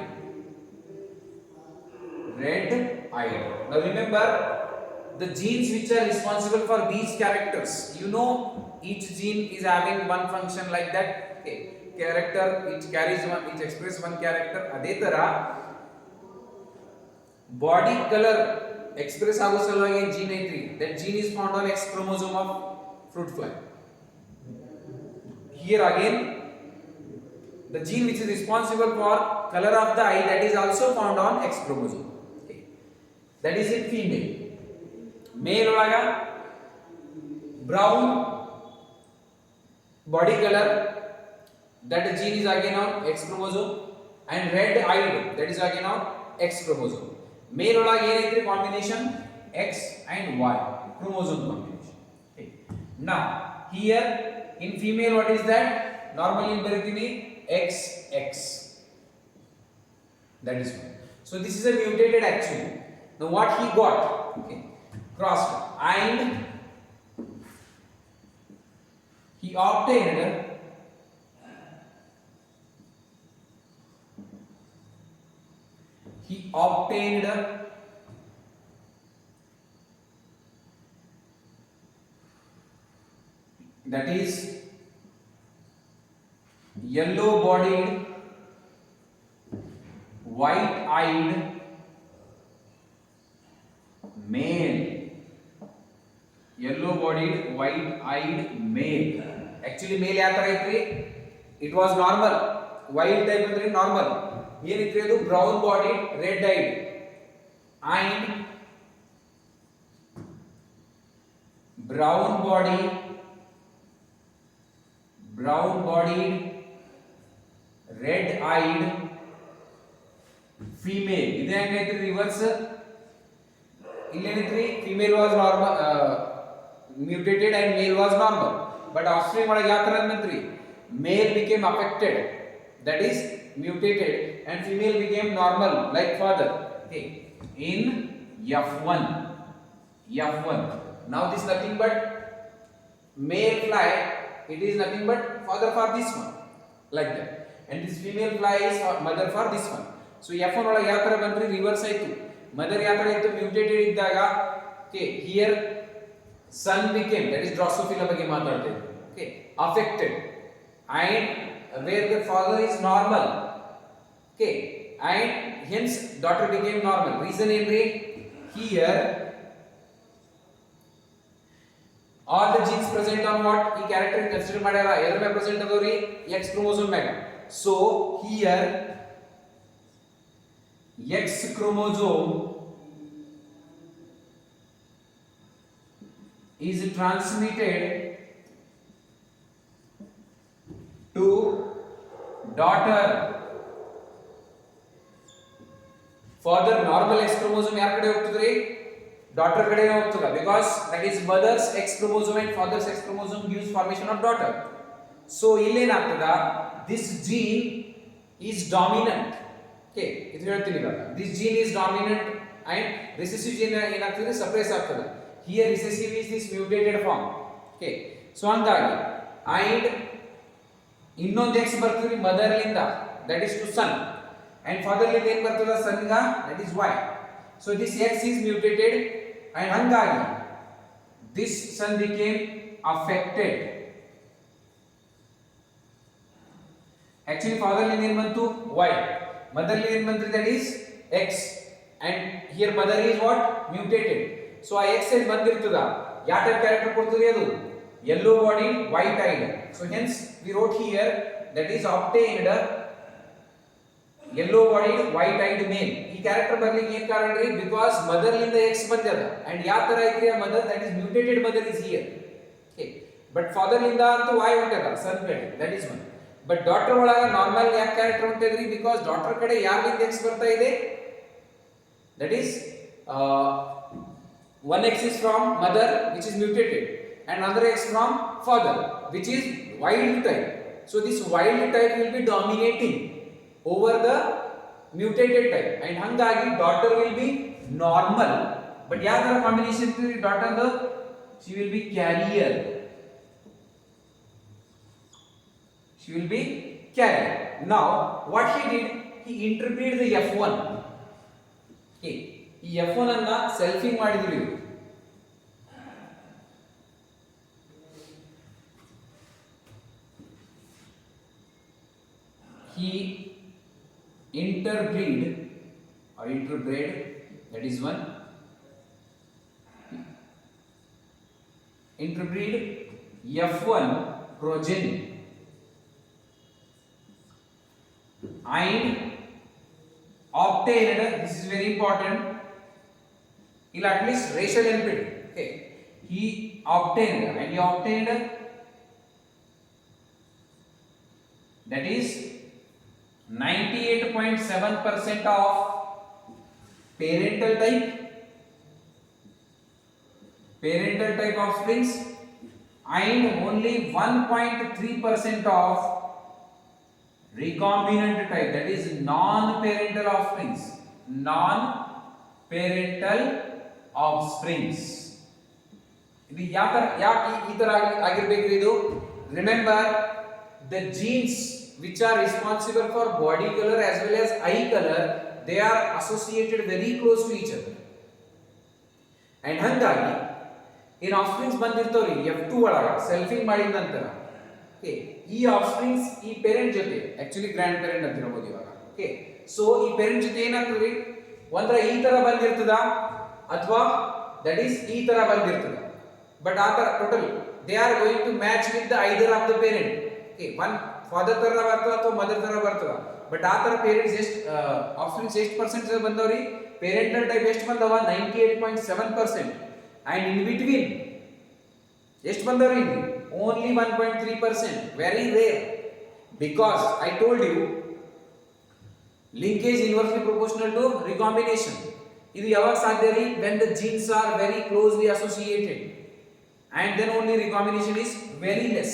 Now remember the genes which are responsible for these characters. You know each gene is having one function like that. Okay, character, it carries one, it express one character. ಅದೇ ತರ body colour express ಆಗೋ ಸಲುವಾಗಿ gene ಐತ್ರಿ. that gene is found on X chromosome of fruit fly. Here again the gene which is responsible for color of the eye, that is also found on X chromosome. Okay, that is in female. Male ಒಳಗ brown body color, that gene is again on X chromosome, and red eyed, that is again on X chromosome. Male ಒಳಗ ಏನೈತ್ರಿ combination? X and Y chromosome combination. Okay, now here in female what is that? Normally in ಬರೀತೀನಿ XX, that is one. So this is a mutated actually. Now what he got? Okay, crossed and he obtained that is yellow bodied, white eyed male. Yellow bodied, white eyed male. Actually male ಯಾವ ತರ ಐತ್ರಿ? It was normal. Wild type ಅಂದ್ರೆ normal. ಏನಿತ್ರಿ ಅದು? Brown body, red eyed and brown body, brown bodied, red eyed female. ಇದು ಹೆಂಗೈತ್ರಿ reverse? ಇಲ್ಲೇನೈತ್ರಿ female was normal mutated and male was normal, but offspring ಒಳಗೆ ಯಾವ ತರ ಬಂತ್ರಿ? Male became affected, that is mutated, and female became normal like father. Okay, in F1. Now this nothing but male fly, it is nothing but father for this one, like that, and this female fly is mother for this one. So F1 ಒಳಗೆ ಯಾವ ತರ ಬಂತ್ರಿ? Reverse ಆಯ್ತು. Mother ಯಾವ ತರ ಇತ್ತು? Mutated ಇದ್ದಾಗ, okay, here son became, that is Drosophila ಬಗ್ಗೆ ಮಾತಾಡ್ತಾ ಇದ್ದೀವಿ, okay, affected, and where the father is normal, okay, and hence daughter became normal. Reason ಏನ್ರಿ? Here all the genes present on what? ಈ character consider ಮಾಡ್ಯಾರ ಎದ್ರ ಮೇಲೆ present ಅದವ್ರಿ? X chromosome ಮ್ಯಾಗ. So here X chromosome is transmitted to daughter. Father normal X chromosome ಯಾರ ಕಡೆ ಹೋಗ್ತದ್ರಿ? Daughter ಕಡೆ ಹೋಗ್ತದ, because that is mother's X chromosome and father's X chromosome gives formation of daughter. So ಇಲ್ಲೇನಾಗ್ತದ? This gene is dominant. Okay, ಇದು ಹೇಳ್ತೀನಿ ಇವಾಗ. This gene is dominant and recessive gene ಏನಾಗ್ತದೆ? Suppress ಆಗ್ತದೆ. Here recessive is this mutated form. Okay, so ಹಂಗಾಗಿ and ಇನ್ನೊಂದು X ಬರ್ತದೆ mother ಲಿಂದ, that is to son, and father ಲಿಂದ ಏನು ಬರ್ತದ? son ಗ, that is Y. So this X is mutated and ಹಂಗಾಗಿ this son became affected. Actually father ಲಿಂದ ಏನು ಬಂತು? Y. Mother ಲಿಂದ ಬಂತು, that is X, and here mother is what? Mutated. So ಆ X ಏನ್ ಬಂದಿರ್ತದ, ಯಾವ ಟೈಪ್ ಕ್ಯಾರೆಕ್ಟರ್ ಕೊಡ್ತದೆ ಅದು? yellow body, white eyed. So hence we wrote here that is obtained yellow body, white eyed male. ಈ character ಬರ್ಲಿಕ್ಕೆ ಏನ್ ಕಾರಣ ರೀ? ಬಿಕಾಸ್ ಮದರ್ ಲಿಂದ X ಬಂದದ, and ಯಾವ ತರ ಐತ್ರಿ ಆ mother? that is mutated mother is here. Okay, but father ಲಿಂದ ಅಂತೂ Y ಹೊಂಟದ, son ಕಡೆ, that is one. But daughter ಒಳಗ ನಾರ್ಮಲ್ ಯಾಕೆ ಕ್ಯಾರೆಕ್ಟರ್ ಹೊಂಟದ್ರಿ? ಬಿಕಾಸ್ ಡಾಟರ್ ಕಡೆ ಯಾರ್ಲಿಂದ X ಬರ್ತಾ ಇದೆ? that is one X is from mother which is mutated, and another X from father which is wild type. So this wild type will be dominating over the mutated type, and hangagi daughter will be normal. But ಯಾವ ತರ combination ಇತ್ತು daughter the? she will be carrier. She will be carrier. Now what he did, he interpreted the F1. Okay, ಈ F1 ಅನ್ನ ಸೆಲ್ಫಿಂಗ್ ಮಾಡಿದ್ರು ಇವರು. He interbreed, that is one. Interbreed F1 progeny and obtained, this is very important, he'll at least racial input. Okay, he obtained that is 98.7% of parental type offsprings and only 1.3% of recombinant type, that is non-parental offsprings. ಇದು ಯಾಕೆ ಈ ತರ ಆಗಿರಬೇಕು? ಇದು remember the genes which are responsible for body color as well as eye color, they are associated very close to each other, and hangagi in offsprings ಬಂದಿರ್ತಾವ್ರಿ F2 ಒಳಗ ಸೆಲ್ಫಿಂಗ್ ಮಾಡಿದ ನಂತರ. Okay, ಈ offsprings ಈ ಪೇರೆಂಟ್ ಜೊತೆ, ಆಕ್ಚುಲಿ ಗ್ರ್ಯಾಂಡ್ ಪೇರೆಂಟ್ ಅಂತ ಹೇಳ್ಬೋದು ಇವಾಗ. Okay, so ಈ ಪೇರೆಂಟ್ ಜೊತೆ ಏನಾಗ್ತದೆ? ಒಂದ್ರ ಈ ತರ ಬಂದಿರ್ತದ ಅಥವಾ ದಟ್ ಈಸ್ ಈ ತರ ಬಂದಿರ್ತದ, ಬಟ್ ಆ ತರ total they are going to match with the either of the parent. Okay, one father ತರ ಬರ್ತದ ಅಥವಾ ಮದರ್ ತರ ಬರ್ತದ, ಬಟ್ ಆ ತರ ಪೇರೆಂಟ್ಸ್ ಎಷ್ಟು ಆಫ್ಸ್ಪ್ರಿಂಗ್ಸ್ ಎಷ್ಟು ಪರ್ಸೆಂಟೇಜ್ ಬಂದವ್ರಿ? ಪೇರೆಂಟಲ್ ಟೈಪ್ ಎಷ್ಟು ಬಂದವ? 98.7%. and in between ಎಷ್ಟು ಬಂದವ್ರಿ ಇಲ್ಲಿ? Only 1.3%, very rare. Because I told you linkage inversely proportional to recombination. ಇದು ಯಾವಾಗ ಸಾಧ್ಯ ರೀ? when the genes are very closely associated and then only recombination is very less.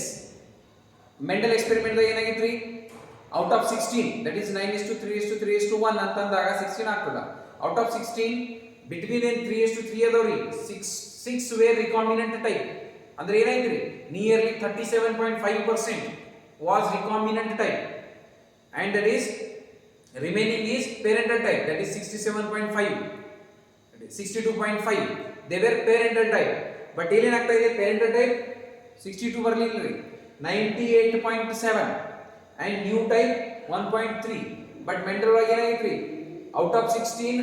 Mendel experiment ದಾಗ ಏನಾಗಿತ್ರಿ? Out of 16, that is 9:3:3:1 ಅಂತಂದಾಗ 16 ಆಗ್ತದ. Out of 16 between 3:3 ಅದಾವ್ರಿ, 6 wear recombinant type. ಅಂದ್ರೆ ಏನಾಯ್ತ್ರಿ? Nearly 37.5% was recombinant type and that is remaining is parental type, that is 67.5, 62.5. they were parental type, but ಇಲ್ಲಿ ಏನಾಗ್ತಾ ಇದೆ? parental type 62 ಬರಲಿಲ್ಲ ರೀ, 98.7 and new type 1.3. but mental ಒಳಗೆ ಏನಾಗಿತ್ತು ರೀ? out of 16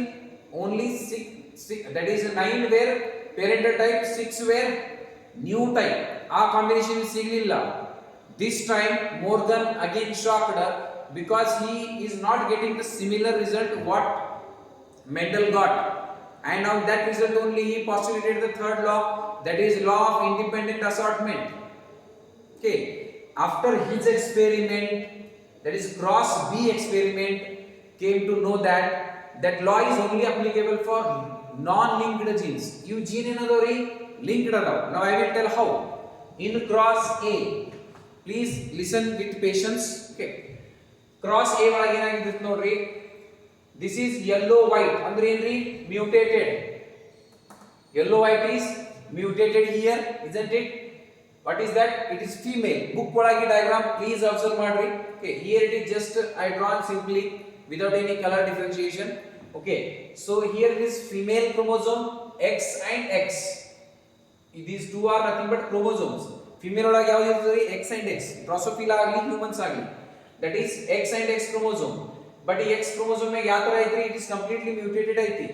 only 6, that is 9 were parental type, 6 were new type. ಆ combination ಸಿಗಲಿಲ್ಲ. this time Morgan again shocked because he is not getting the similar result what Mendel got, and on that result only he postulated the third law, that is law of independent assortment. Okay, after his experiment, that is cross B experiment, came to know that that law is only applicable for non-linked genes. You gene enadori linked adav. Now I will tell how. In cross A, please listen with patience. Okay, cross A ಒಳಗೆ ಏನಾಗಿದೆ ನೋಡ್ರಿ, this is yellow white ಅಂದ್ರೆ ಏನ್ರಿ? mutated. yellow white is mutated here, isn't it? what is that? It is female. book ಒಳಗೆ diagram please observe ಮಾಡ್ರಿ. okay, here it is just I drawn simply without any color differentiation. okay, so here is female chromosome X and X. these two are nothing but chromosomes. female ಒಳಗೆ ಯಾವುದು ಇರ್ತದೆ? X and X. Drosophila ಆಗಲಿ humans ಆಗಲಿ, that is X and X chromosome. but ಈ X chromosome ಗೆ ಯಾವ ತರ ಐತ್ರಿ? it is completely mutated ಐತಿ.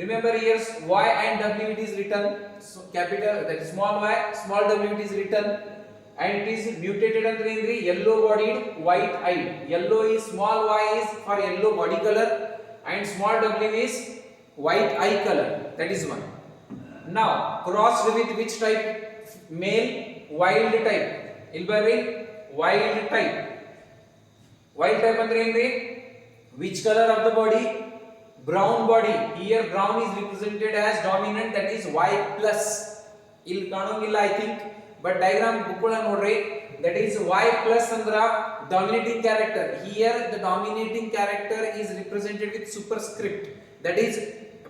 remember here Y and W it is written, so capital, that is small y, small w it is written, and it is mutated ಅಂದ್ರೆ ಏನ್ರಿ? yellow bodied, white eyed. yellow is, small y is for yellow body color and small w is white eye color. that is one. now crossed with which type? male wild type. ಇಲ್ಲಿ ಬರ್ರಿ, wild type. wild type ಅಂದ್ರೆ ಏನ್ರಿ? which color of the body? brown body. here brown is represented as dominant, that is Y plus. ಇಲ್ಲಿ ಕಾಣೋಂಗಿಲ್ಲ I think, but diagram book ಒಳಗೆ ನೋಡ್ರಿ, that is Y plus ಅಂದ್ರ dominating character. here the dominating character is represented with superscript, that is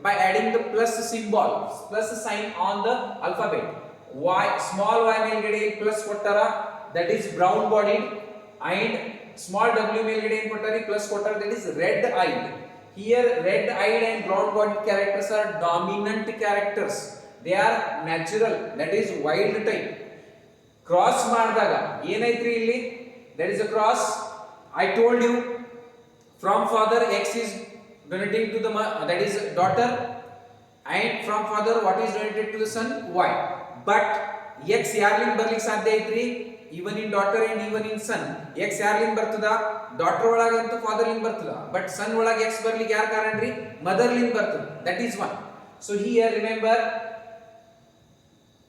by adding the plus symbol, plus sign on the alphabet. Y, small y ಮೇಲ್ಗಡೆ plus ಕೊಟ್ಟಾರ, that is brown bodied, and small w ಮೇಲ್ಗಡೆ ಏನು ಕೊಟ್ಟಾರಿ? plus ಕೊಟ್ಟಾರ, that is red eyed. here red eyed and brown bodied characters are dominant characters, they are natural, that is wild type. cross ಮಾಡಿದಾಗ ಏನಾಯ್ತ್ರಿ ಇಲ್ಲಿ? that is a cross. I told you from father X is donating to the that is daughter, and from father what is donated to the son? Y. but X ಯಾರ್ಲಿಂದ ಬರ್ಲಿಕ್ಕೆ ಸಾಧ್ಯ ಐತ್ರಿ? even in daughter and even in son. X ಯಾರ್ಲಿಂದ ಬರ್ತದ? daughter ಒಳಗಂತೂ father ಲಿಂದ ಬರ್ತದ, but son ಒಳಗೆ X ಬರ್ಲಿಕ್ಕೆ ಯಾರು ಕಾರಣ ರೀ? mother ಲಿಂದ ಬರ್ತದ. that is one. so here remember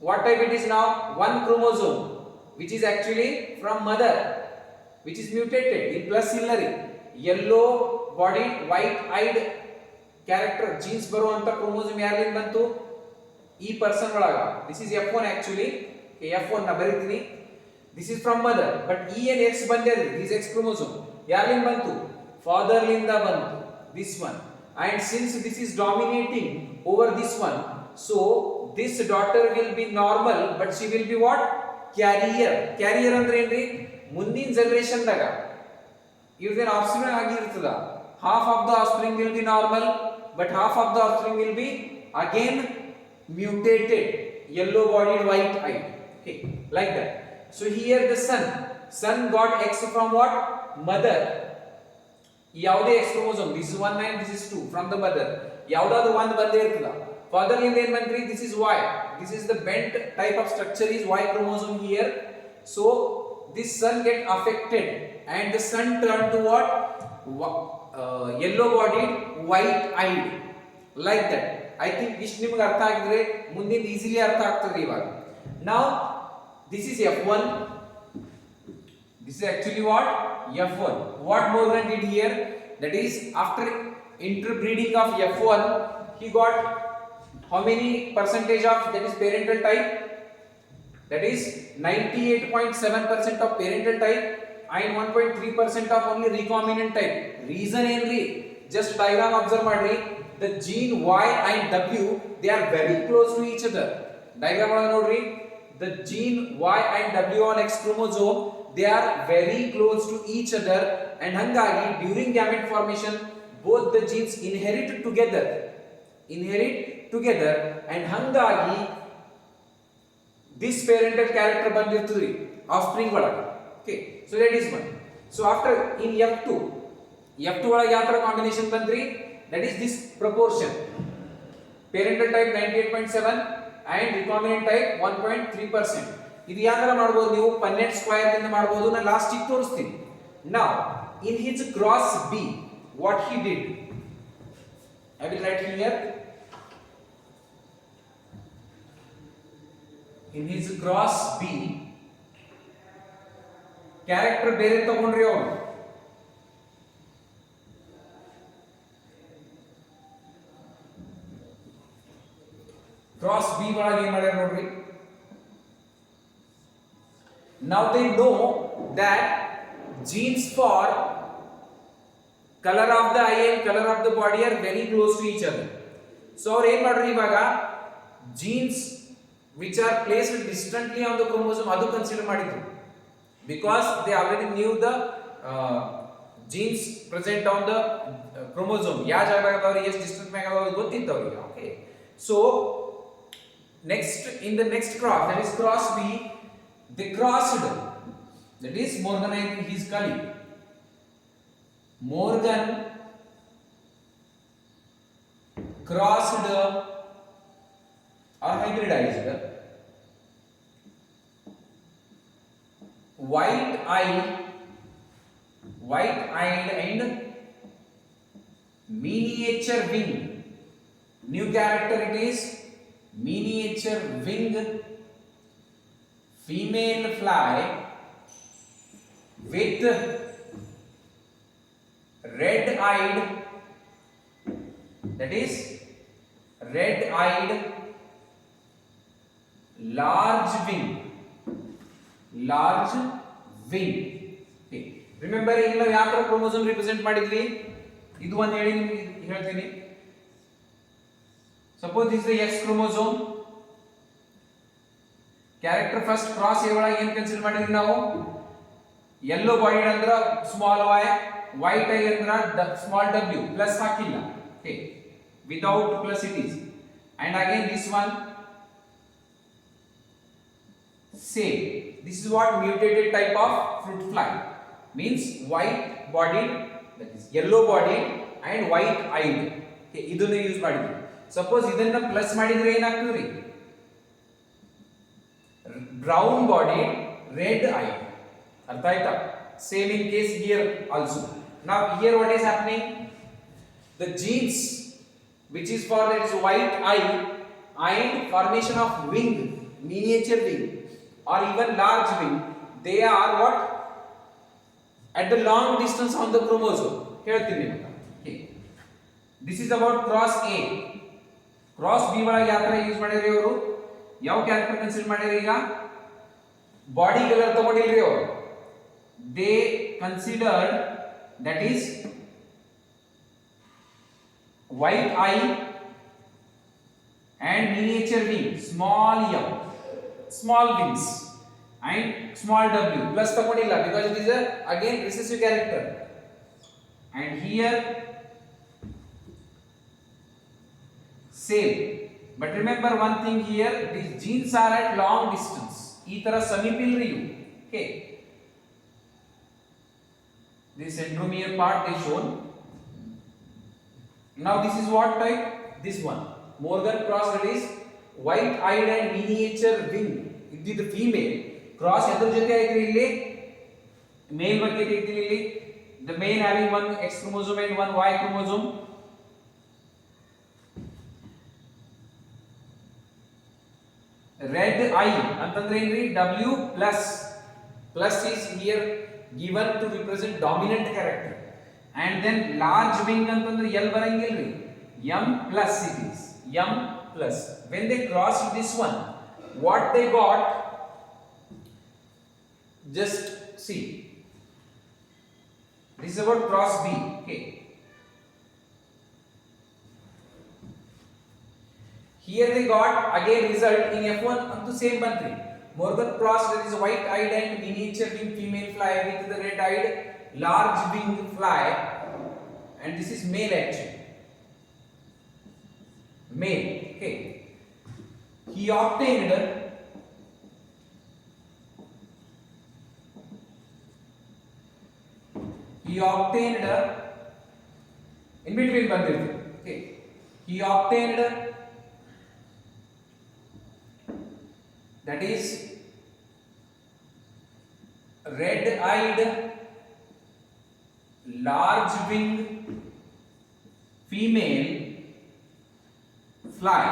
what type it is now? one chromosome which is actually from mother, which is mutated in plus illari. yellow bodied, white eyed character genes ಬರುವಂತ chromosome ಯಾರ್ಲಿಂದ ಬಂತು? ಈ person ಒಳಗ. this is F1 actually. okay, F1 ನ ಬರೀತೀನಿ. this is from mother, but E and X ಬಂದಿದೆ. this X chromosome ಯಾರ್ಲಿಂದ ಬಂತು? father ಲಿಂದ ಬಂತು, this one. and since this is dominating over this one, so this daughter will be normal, but she will be what? carrier. carrier ಅಂದ್ರೆ ಏನ್ರಿ? ಮುಂದಿನ generation ದಾಗ ಇವ್ರದೇನು ಆಫ್ಸ್ಪ್ರಿಂಗ್ ಆಗಿರ್ತದ, half of the offspring will be normal, but half of the offspring will be again mutated, yellow bodied, white eyed. okay, like that. so here the son got X from what? mother. ಯಾವುದೇ X chromosome, this is 1 and this is 2 from the mother, ಯಾವುದಾದ್ರು ಒಂದು ಬಂದೇ ಇರ್ತದ. father ಲಿಂದ ಏನು ಬಂತ್ರಿ? this is Y. this is the bent type of structure is Y chromosome here. so this son get affected and the son turn to what? yellow bodied, white eyed, like that. I think ಇಷ್ಟು ನಿಮಗೆ ಅರ್ಥ ಆಗಿದ್ರೆ ಮುಂದಿನ easily ಅರ್ಥ ಆಗ್ತದೆ ಇವಾಗ. now this is F1. This is actually what? F1. What Morgan did here? That is, after interbreeding of F1, he got how many percentage of that is parental type? That is 98.7% of parental type and 1.3% of only recombinant type. Reason enri, just diagram observe madri. The gene Y and W, they are very close to each other. Diagram nodri, the gene Y and W on X chromosome, they are very close to each other, and hangagi during gamete formation both the genes inherit together, and hangagi this parental character bandirtadri offspring olaga. Okay, so that is one. So after in F2 olaga ಯಾವ ತರ combination ಬಂದ್ರಿ? That is this proportion, parental type 98.7 and recombinant type 1.3%. ಇದು ಯಾವ ತರ ಮಾಡಬಹುದು ನೀವು? Punnett square ಇಂದ ಮಾಡಬಹುದು. ನಾನು ಲಾಸ್ಟ್ ಗೆ ತೋರಿಸ್ತೀನಿ. Now in his cross B, what he did, I will write here. In his cross B, character ಬೇರೆ ತಗೊಂಡ್ರಿ ಅವನು. Cross B ಒಳಗೆ ಏನು ಮಾಡ್ಯಾರ ನೋಡ್ರಿ. Now they know that genes for color of the eye and color of the body are very close to each other. So ಅವ್ರು ಏನು ಮಾಡ್ರಿ ಇವಾಗ genes which are placed distantly on the chromosome adu consider madidru, because they already knew the genes present on the chromosome ya jagadaga adavri ಎಷ್ಟು distance ಮ್ಯಾಗ ಅದಾವ ಗೊತ್ತಿತ್ತು ಅವರಿಗೆ. Okay, so next in the next cross, that is cross B, they crossed, that is Morgan and his colleague Morgan crossed or hybridized white-eyed and miniature wing. New character it is miniature wing female fly with red-eyed, that is red-eyed large wing. Okay, remember ಈಗ ನಾವು ಯಾವ ತರ chromosome represent ಮಾಡಿದ್ವಿ? ಇದು ಒಂದು ಹೇಳಿ ನಿಮಗೆ ಹೇಳ್ತೀನಿ. Suppose this is X chromosome, character first cross A ಒಳಗೆ ಏನು ಕನ್ಸಿಡರ್ ಮಾಡಿದ್ವಿ ನಾವು? ಯೆಲ್ಲೋ ಬಾಡಿಡ್ ಅಂದ್ರ ಸ್ಮಾಲ್ y, ವೈಟ್ ಐ ಅಂದ್ರ ಸ್ಮಾಲ್ w, ಪ್ಲಸ್ ಹಾಕಿಲ್ಲ. Okay, without plus it is. And again this one same. This is what mutated type of fruit fly means, white bodied, that is yellow bodied and white eyed. Okay, ಇದನ್ನ use ಮಾಡಿದ್ವಿ. Suppose ಇದನ್ನ plus ಮಾಡಿದ್ರೆ ಏನಾಗ್ತದ್ರಿ? Brown bodied red eyed. ಅರ್ಥ ಆಯ್ತಾ? Same in case here also. Now here what is happening? The genes which is for that is white eye and formation of wing, miniature wing or even large wing, they are what? At the long distance on the chromosome. ಹೇಳ್ತೀನಿ ನಿಮಗೆ. Okay, this is about cross A. Cross B ಒಳಗೆ ಯಾವ ತರ use ಮಾಡಿದ್ರಿ ಅವರು? ಯಾವ character consider ಮಾಡಿದ್ರಿ? ಈಗ ಬಾಡಿ ಕಲರ್ ತಗೊಂಡಿಲ್ರಿ ಅವರು. they considered, that is white eye and miniature wing, small m, small wings and small w, plus ತಗೊಂಡಿಲ್ಲ because it is a again recessive character. And here same, but remember one thing here, these genes are at long distance. ಈ ತರ ಸಮೀಪಿಲ್ರಿ ಇವು. Okay, this centromere part they shown. Now this is what type? This one Morgan cross, that is white eyed and miniature wing. It is the female cross ಎದ್ರ ಜೊತೆ ಐತ್ರಿ ಇಲ್ಲಿ? ಮೇಲ್ ಬಗ್ಗೆ ಐತ್ರಿ ಇಲ್ಲಿ. The male having one X chromosome and one Y chromosome. red eye ಅಂತಂದ್ರೆ ಏನ್ರಿ W plus is here given to represent dominant character, and then large wing ಅಂತಂದ್ರೆ L ಬರಂಗಿಲ್ರಿ, M plus it is, M plus. When they crossed this one, what they got, just see, this is about cross B. Okay, here they got again result in F1 up to same country. Morgan cross, that is white eyed and miniature wing female fly with the red eyed large wing fly, and this is male actually, male. Okay, he obtained in between bandirthe. Okay, he obtained, that is red eyed large wing female fly,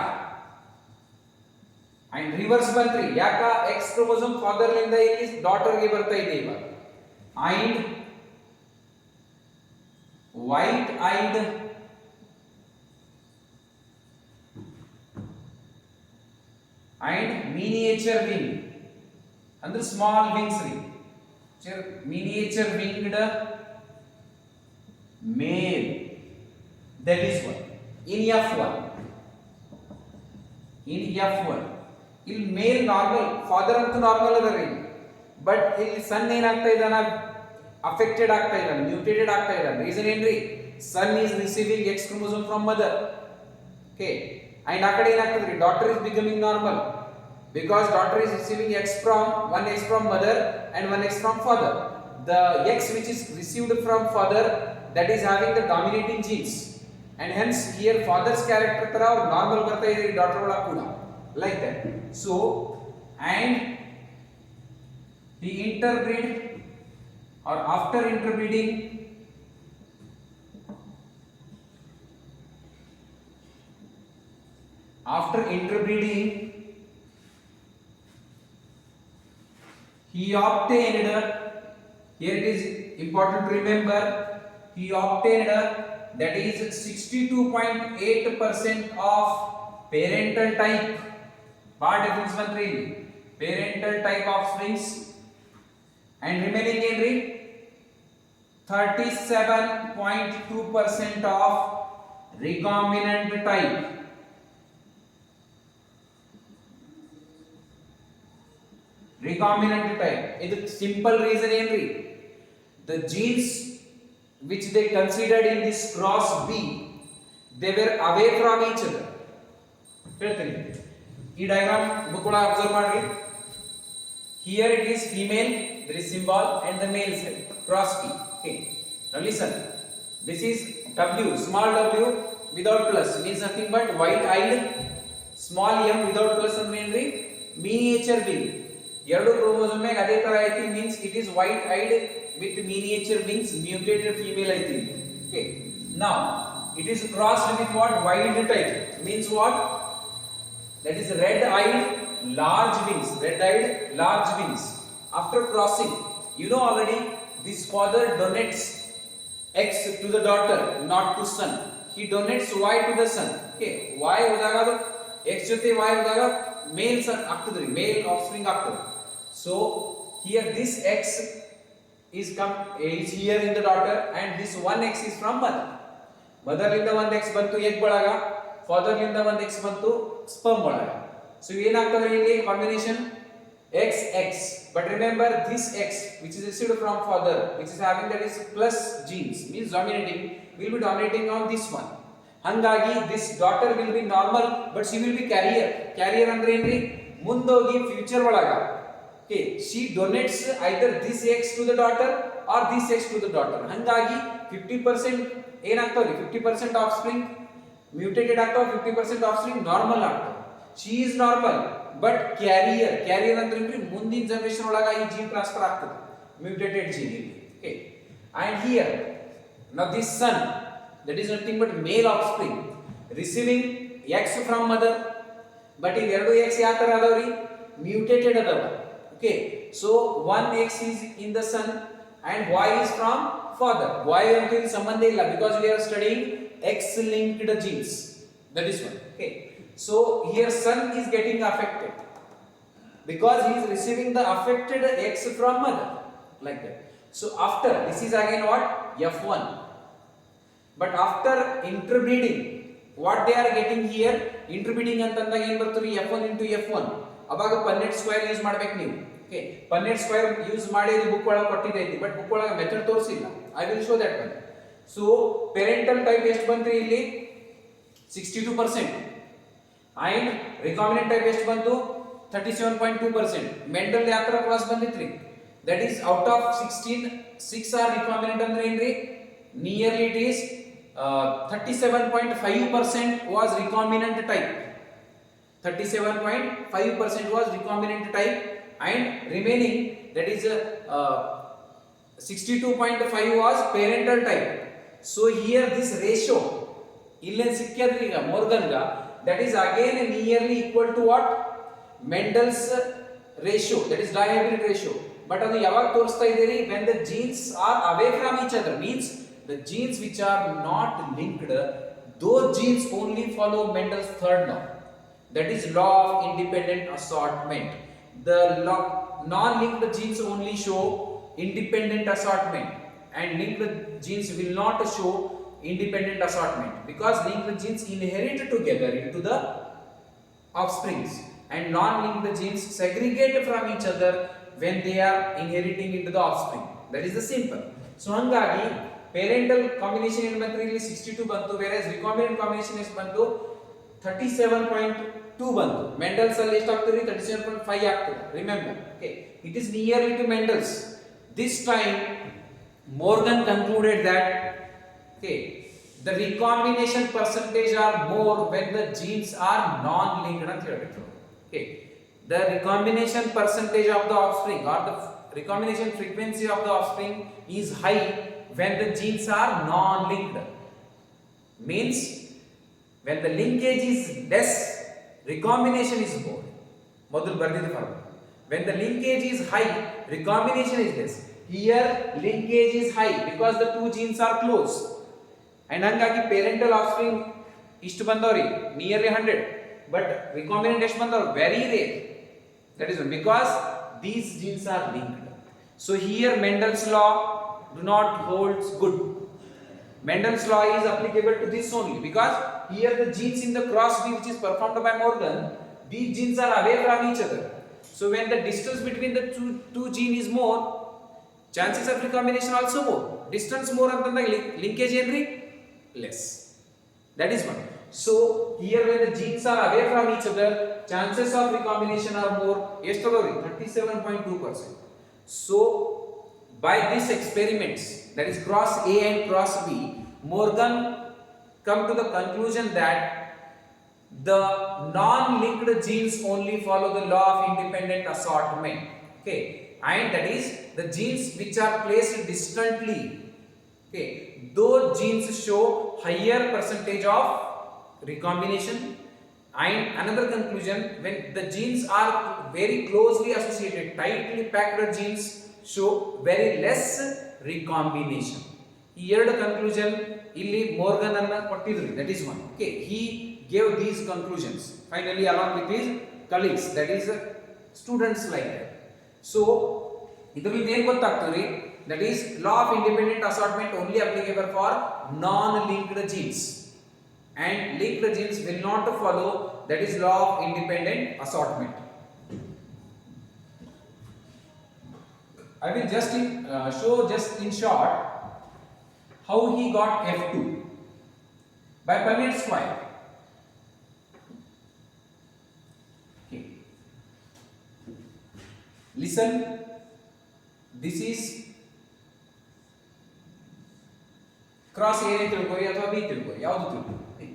and reverse bantri yaka X chromosome father linda ಇಲ್ಲಿ daughter ಗೆ ಬರ್ತಾ ಇದೆ ಇವಾಗ, and white eyed and miniature wing ಅಂದ್ರೆ small wings ರೀ, miniature winged male, that is one in F1. In F1 ಇಲ್ಲಿ ಮೇಲ್ normal, father ಅಂತೂ normal ಅದ ರೀ, ಬಟ್ ಇಲ್ಲಿ ಸನ್ ಏನಾಗ್ತಾ ಇದ್ದಾನ, ಅಫೆಕ್ಟೆಡ್ ಆಗ್ತಾ ಇದ್ದಾನೆ, ಮ್ಯೂಟೇಟೆಡ್ ಆಗ್ತಾ ಇದ್ದಾನೆ. ರೀಸನ್ ಏನ್ರಿ, son is receiving X chromosome from mother. Okay, and ಆ ಕಡೆ ಏನಾಗ್ತದ್ರಿ, daughter is becoming normal because daughter is receiving one x from mother and one x from father. The x which is received from father, that is having the dominating genes, and hence here father's character tara or normal barta ide daughter ola kuda, like that. So, and he interbreed, or after interbreeding, he obtained, here it is important to remember, he obtained, that is 62.8% of parental type, part difference bantri parental type offsprings, and remaining ಏನ್ರಿ 37.2% of recombinant type. Recombinant type, ಇದು simple reason ಏನ್ರಿ, the genes which they considered in this cross B, they were away from each other. ಹೇಳ್ತೀನಿ, ಈ diagram ಬುಕ್ಕೊಳ observe ಮಾಡಿ. Here it is female, there is symbol, and the male cell, cross B. Okay, now listen, this is W, small w without plus means nothing but white eyed, small m without plus ಅಂದ್ರೆ ಏನ್ರಿ, miniature wing. ಎರಡು chromosome ಮ್ಯಾಗ ಅದೇ ತರ ಐತಿ, means it is white eyed with miniature wings, mutated female ಐತಿ. Okay, now it is crossed with what, wild type, means what, that is red eyed large wings, red eyed large wings. After crossing, you know already, this father donates X to the daughter, not to son. He donates Y to the son. Okay, Y ಹೋದಾಗ ಅದು X ಜೊತೆ Y ಹೋದಾಗ ಮೇಲ್ ಸನ್ ಆಗ್ತದ್ರಿ, ಮೇಲ್ ಆಫ್ಸ್ಪ್ರಿಂಗ್ ಆಗ್ತದೆ. So here this X is here in the daughter, and this 1X is from mother. Mother ಲಿಂದ 1X ಬಂತು egg ಒಳಗ, father ಲಿಂದ 1X ಬಂತು sperm ಒಳಗ. So ಏನಾಗ್ತದೆ ಇಲ್ಲಿ combination XX, but remember this X which is received from father, which is having that is plus genes, means dominating, will be dominating on this one. ಹಂಗಾಗಿ this daughter will be normal, but she will be carrier. Carrier ಅಂದ್ರೆ ಏನ್ರಿ, ಮುಂದೋಗಿ future ಒಳಗ, okay, she donates either this X to the daughter or this X to the daughter. ಹಂಗಾಗಿ 50% ಏನಾಗ್ತದೆ, 50% ಆಫ್ಸ್ಪ್ರಿಂಗ್ mutated ಆಗ್ತಾವ, 50% ಆಫ್ಸ್ಪ್ರಿಂಗ್ normal ಆಗ್ತಾವ. she is normal but carrier ಅಂದ್ರೆ ಏನ್ರಿ, ಮುಂದಿನ ಜನರೇಷನ್ ಒಳಗ ಈ ಜೀನ್ ಟ್ರಾನ್ಸ್ಫರ್ ಆಗ್ತದೆ, ಮ್ಯೂಟೇಟೆಡ್ ಜೀನ್ ಇಲ್ಲಿ. okay, and here now this son, that is nothing but male offspring receiving X from mother but ಈ ಎರಡು x ಯಾವ ತರ ಅದಾವ್ರಿ ಮ್ಯೂಟೇಟೆಡ್ ಅದಾವ okay so one x is in the son and y is from father y ಅಂತ ಇಲ್ಲಿ ಸಂಬಂಧ ಇಲ್ಲ because we are studying x linked genes that is one okay so here son is getting affected because he is receiving the affected x from mother like that so after this is again what f1 but after interbreeding what they are getting here interbreeding ಅಂತಂದಾಗ ಏನು ಬರ್ತದೆ f1 into f1 ಅವಾಗ ಪನ್ನೆಟ್ square use ಮಾಡಬೇಕು ನೀವು okay ಪನ್ನೆಟ್ square use ಮಾಡಿ ಇದು book ಒಳಗೆ ಕೊಟ್ಟಿದೆ ಐತಿ ಬಟ್ ಬುಕ್ ಒಳಗೆ ಮೆಥಡ್ ತೋರಿಸಿಲ್ಲ I will show that one so parental type ಎಷ್ಟು ಬಂತ್ರಿ ಇಲ್ಲಿ 62% and recombinant type ಎಷ್ಟು ಬಂತು 37.2% ಮೆಂಡಲ್ ಯಾವ ತರ cross ಬಂದಿತ್ರಿ that is out of 16 6 are recombinant ಅಂದ್ರೆ ಏನ್ರಿ nearly it is 37.5% was recombinant type 37.5% was recombinant type and remaining that is 62.5 was parental type so here this ratio illen sikkadri ಈಗ Morgan ಗ that is again nearly equal to what Mendel's ratio that is dihybrid ratio but adu yaವಾಗ ತೋರಿಸ್ತಾ ಇದೀರಿ when the genes are away from each other means the genes which are not linked those genes only follow Mendel's third law that is law of independent assortment the non-linked genes only show independent assortment and linked genes will not show independent assortment because linked genes inherit together into the offsprings and non-linked genes segregate from each other when they are inheriting into the offspring that is the simple so hangagi parental combination ಏನು ಬಂತು ಇಲ್ಲಿ 62 ಬಂತು whereas recombinant combination ಎಷ್ಟು ಬಂತು 37.2 ಬಂತು Mendel's ಅಲ್ಲಿ ಎಷ್ಟು ಆಗ್ತದೆ 37.5 ಆಗ್ತದೆ remember okay it is nearly to Mendel's this time Morgan concluded that okay the recombination percentage are more when the genes are non-linked ಅಂತ ಹೇಳ್ಬಿಟ್ರು okay the recombination percentage of the offspring or the recombination frequency of the offspring is high when the genes are non-linked means when the linkage is less recombination is more ಮೊದಲು ಬರ್ದಿದ್ದು formula when the linkage is high recombination is less here linkage is high because the two genes are close and ಹಂಗಾಗಿ parental offspring ಇಷ್ಟು ಬಂದವ್ರಿ nearly 100 but recombinant ಎಷ್ಟು ಬಂದವ್ರು very rare that is because these genes are linked so here Mendel's law do not holds good Mendel's law is applicable to this only because here the genes in the cross B which is performed by Morgan these genes are away from each other so when the distance between the two gene is more chances of recombination also more distance more antanda linkage enri less that is one so here when the genes are away from each other chances of recombination are more ಎಷ್ಟು ಅದವ್ರಿ 37.2% so by this experiments that is cross A and cross B Morgan come to the conclusion that the non-linked genes only follow the law of independent assortment okay and that is the genes which are placed distantly okay those genes show higher percentage of recombination and another conclusion when the genes are very closely associated tightly packed genes show very less recombination ಈ ಎರಡು conclusion ಇಲ್ಲಿ Morgan ಅನ್ನ ಕೊಟ್ಟಿದ್ರು that is one okay he gave these conclusions finally along with his colleagues that is students like that so ಇದರಿಂದ ಏನು ಗೊತ್ತಾಗ್ತದೆ that is law of independent assortment only applicable for non-linked genes and linked genes will not follow that is law of independent assortment I will just show just in short how he got F2 by Punnett square okay listen this is cross A ಅಂತ ತಿಳ್ಕೊಳ್ಳಿ ಅಥವಾ B ತಿಳ್ಕೊಳ್ಳಿ ಯಾವುದು ತಿಳ್ಕೊಳ್ಳಿ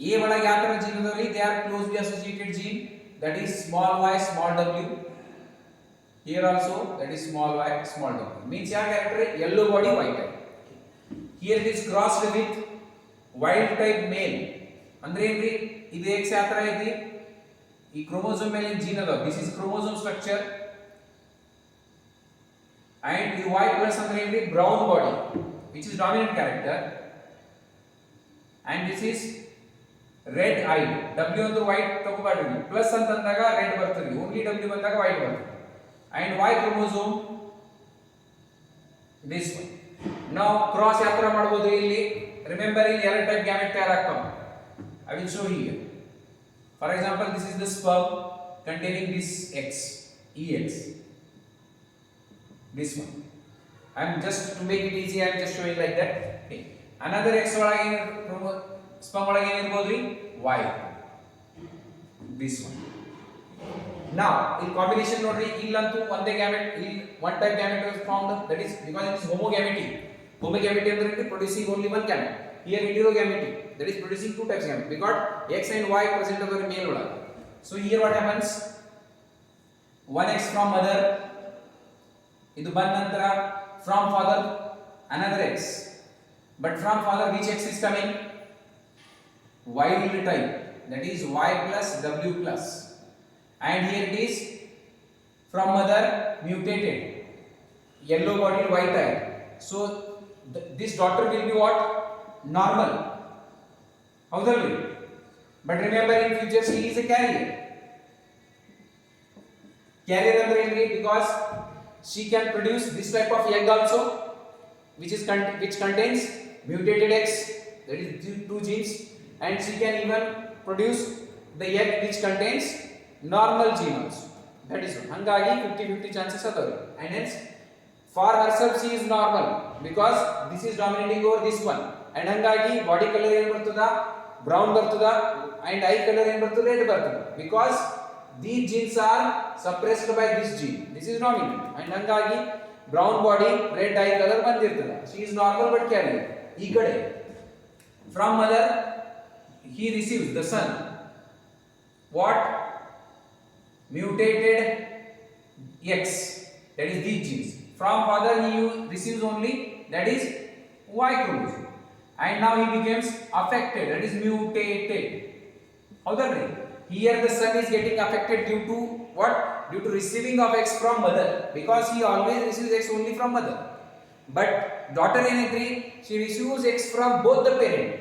A ಒಳಗೆ ಯಾವ ತರ gene ಅದಾವ್ರಿ they are closely associated gene that is small y small w here also that is small y small w means ಯಾವ character yellow body white type here it is crossed with wild type male ಅಂದ್ರೆ ಏನ್ರಿ ಇದು X ಯಾವ ತರ ಐತಿ ಈ chromosome ಮೇಲೆ gene ಅದ this is chromosome structure and ಇದು Y plus ಅಂದ್ರೆ ಏನ್ರಿ brown body which is dominant character and this is red eye W ಅಂದ್ರೆ white ತಗೋಬೇಡ್ರಿ ಪ್ಲಸ್ ಅಂತ ಅಂದಾಗ ರೆಡ್ ಬರ್ತದೆ ಓನ್ಲಿ W ಬಂದಾಗ white ಬರ್ತದೆ and Y chromosome this one now cross ಯಾವ ತರ ಮಾಡಬಹುದು ಇಲ್ಲಿ ರಿಮೆಂಬರ್ ಇಲ್ಲಿ ಎರಡು ಟೈಪ್ ಗ್ಯಾಮೆಟ್ ತಯಾರಾಗ್ತವೆ I will show here. For example, this is the sperm containing this X, EX. This one. I am just to make it easy. I am just showing like that. Okay. Another X sperm ಒಳಗೆ ಏನಿರಬಹುದು Y. This one. Now, in combination ನೋಡ್ರಿ ಇಲ್ಲಂತೂ ಒಂದೇ gamete ಇಲ್ಲಿ one type gamete is formed that is because it is homogamety. Homogamety ಅಂದ್ರೆ producing only one gamete. Here heterogamety that is producing two types of gamete because X and Y present over male ಒಳಗೆ. So here what happens? One X from mother ಇದು ಬಂದ ನಂತರ from father another X but from father which X is coming? Wild type that is Y plus W plus and here it is from mother mutated yellow bodied white type. So this daughter will be what? Normal. ಹೌದಲ್ರಿ but remember in future she is A carrier ಅಂದ್ರೆ ಏನ್ರಿ because she can produce this type of egg also which contains mutated X that is two genes and she can even produce the egg which contains normal gene also that is one hanಗಾಗಿ 50-50 chances adave and hence for herself she is normal because this is dominating over this one and hanಗಾಗಿ body color ಏನು ಬರ್ತದ brown ಬರ್ತದ and eye color ಏನು ಬರ್ತದ red ಬರ್ತದ because these genes are suppressed by this gene this is dominant and hanಗಾಗಿ brown body red eye color ಬಂದಿರ್ತದ she is normal but carrier ಈ ಕಡೆ from mother he receives the son what mutated X that is these genes from father he receives only that is Y chromosome and now he becomes affected that is mutated howdalri here the son is getting affected due to what due to receiving of X from mother because he always receives X only from mother but daughter ಏನೈತ್ರಿ she receives X from both the parent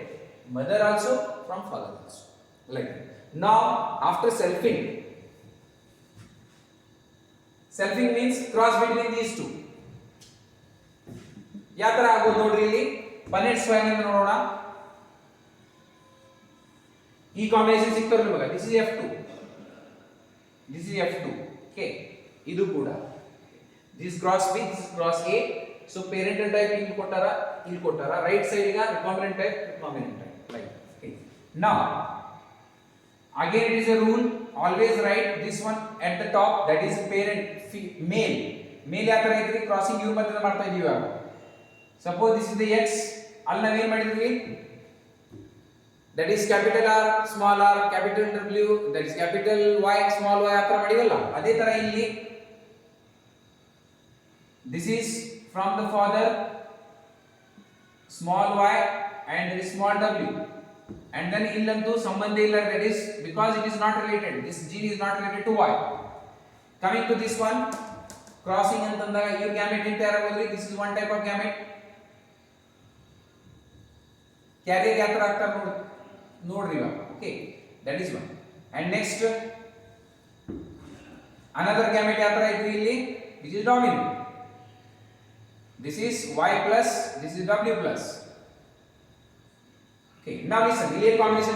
mother also from father also like that. Now after selfing means cross between these two ಯಾವ ತರ ಆಗೋದು ನೋಡ್ರಿ ಇಲ್ಲಿ Punnett square ಅಂತ ನೋಡೋಣ ಈ combination ಸಿಕ್ತರೆ ನಿಮಗೆ this is F2 okay ಇದು ಕೂಡ this cross B this is cross A so parental type ಇಲ್ಲಿ ಕೊಟ್ಟಾರ ರೈಟ್ ಸೈಡ್ ಗೆ recombinant type like okay now again it is a rule always write this one at the top that is parent male ಯಾವ ತರ ಐತ್ರಿ crossing ಇವ್ರ ಮಧ್ಯೆ ಮಾಡ್ತಾ ಇದೀವಿ ಇವಾಗ suppose this is the X ಅಲ್ಲಿ ನಾವು ಏನು ಮಾಡಿದ್ವಿ that is capital R small r capital W that is capital Y small y ಆತರ ಮಾಡಿವಲ್ಲ ಅದೇ ತರ ಇಲ್ಲಿ this is from the father small y and there is small w and then illantu sambandha illa that is because it is not related this gene is not related to Y coming to this one crossing ಅಂತಂದಾಗ ಈ gamete ಅಂತ ಯಾರಾಗೋದ್ರಿ this is one type of gamete carrier ಯಾವ ತರ ಆಗ್ತಾರೆ ನೋಡ್ರಿ ಇವಾಗ okay that is one and next another gamete ಯಾವ ತರ ಐತ್ರಿ ಇಲ್ಲಿ which is dominant this is Y plus this is W plus okay now listen ಇಲ್ಲಿ combination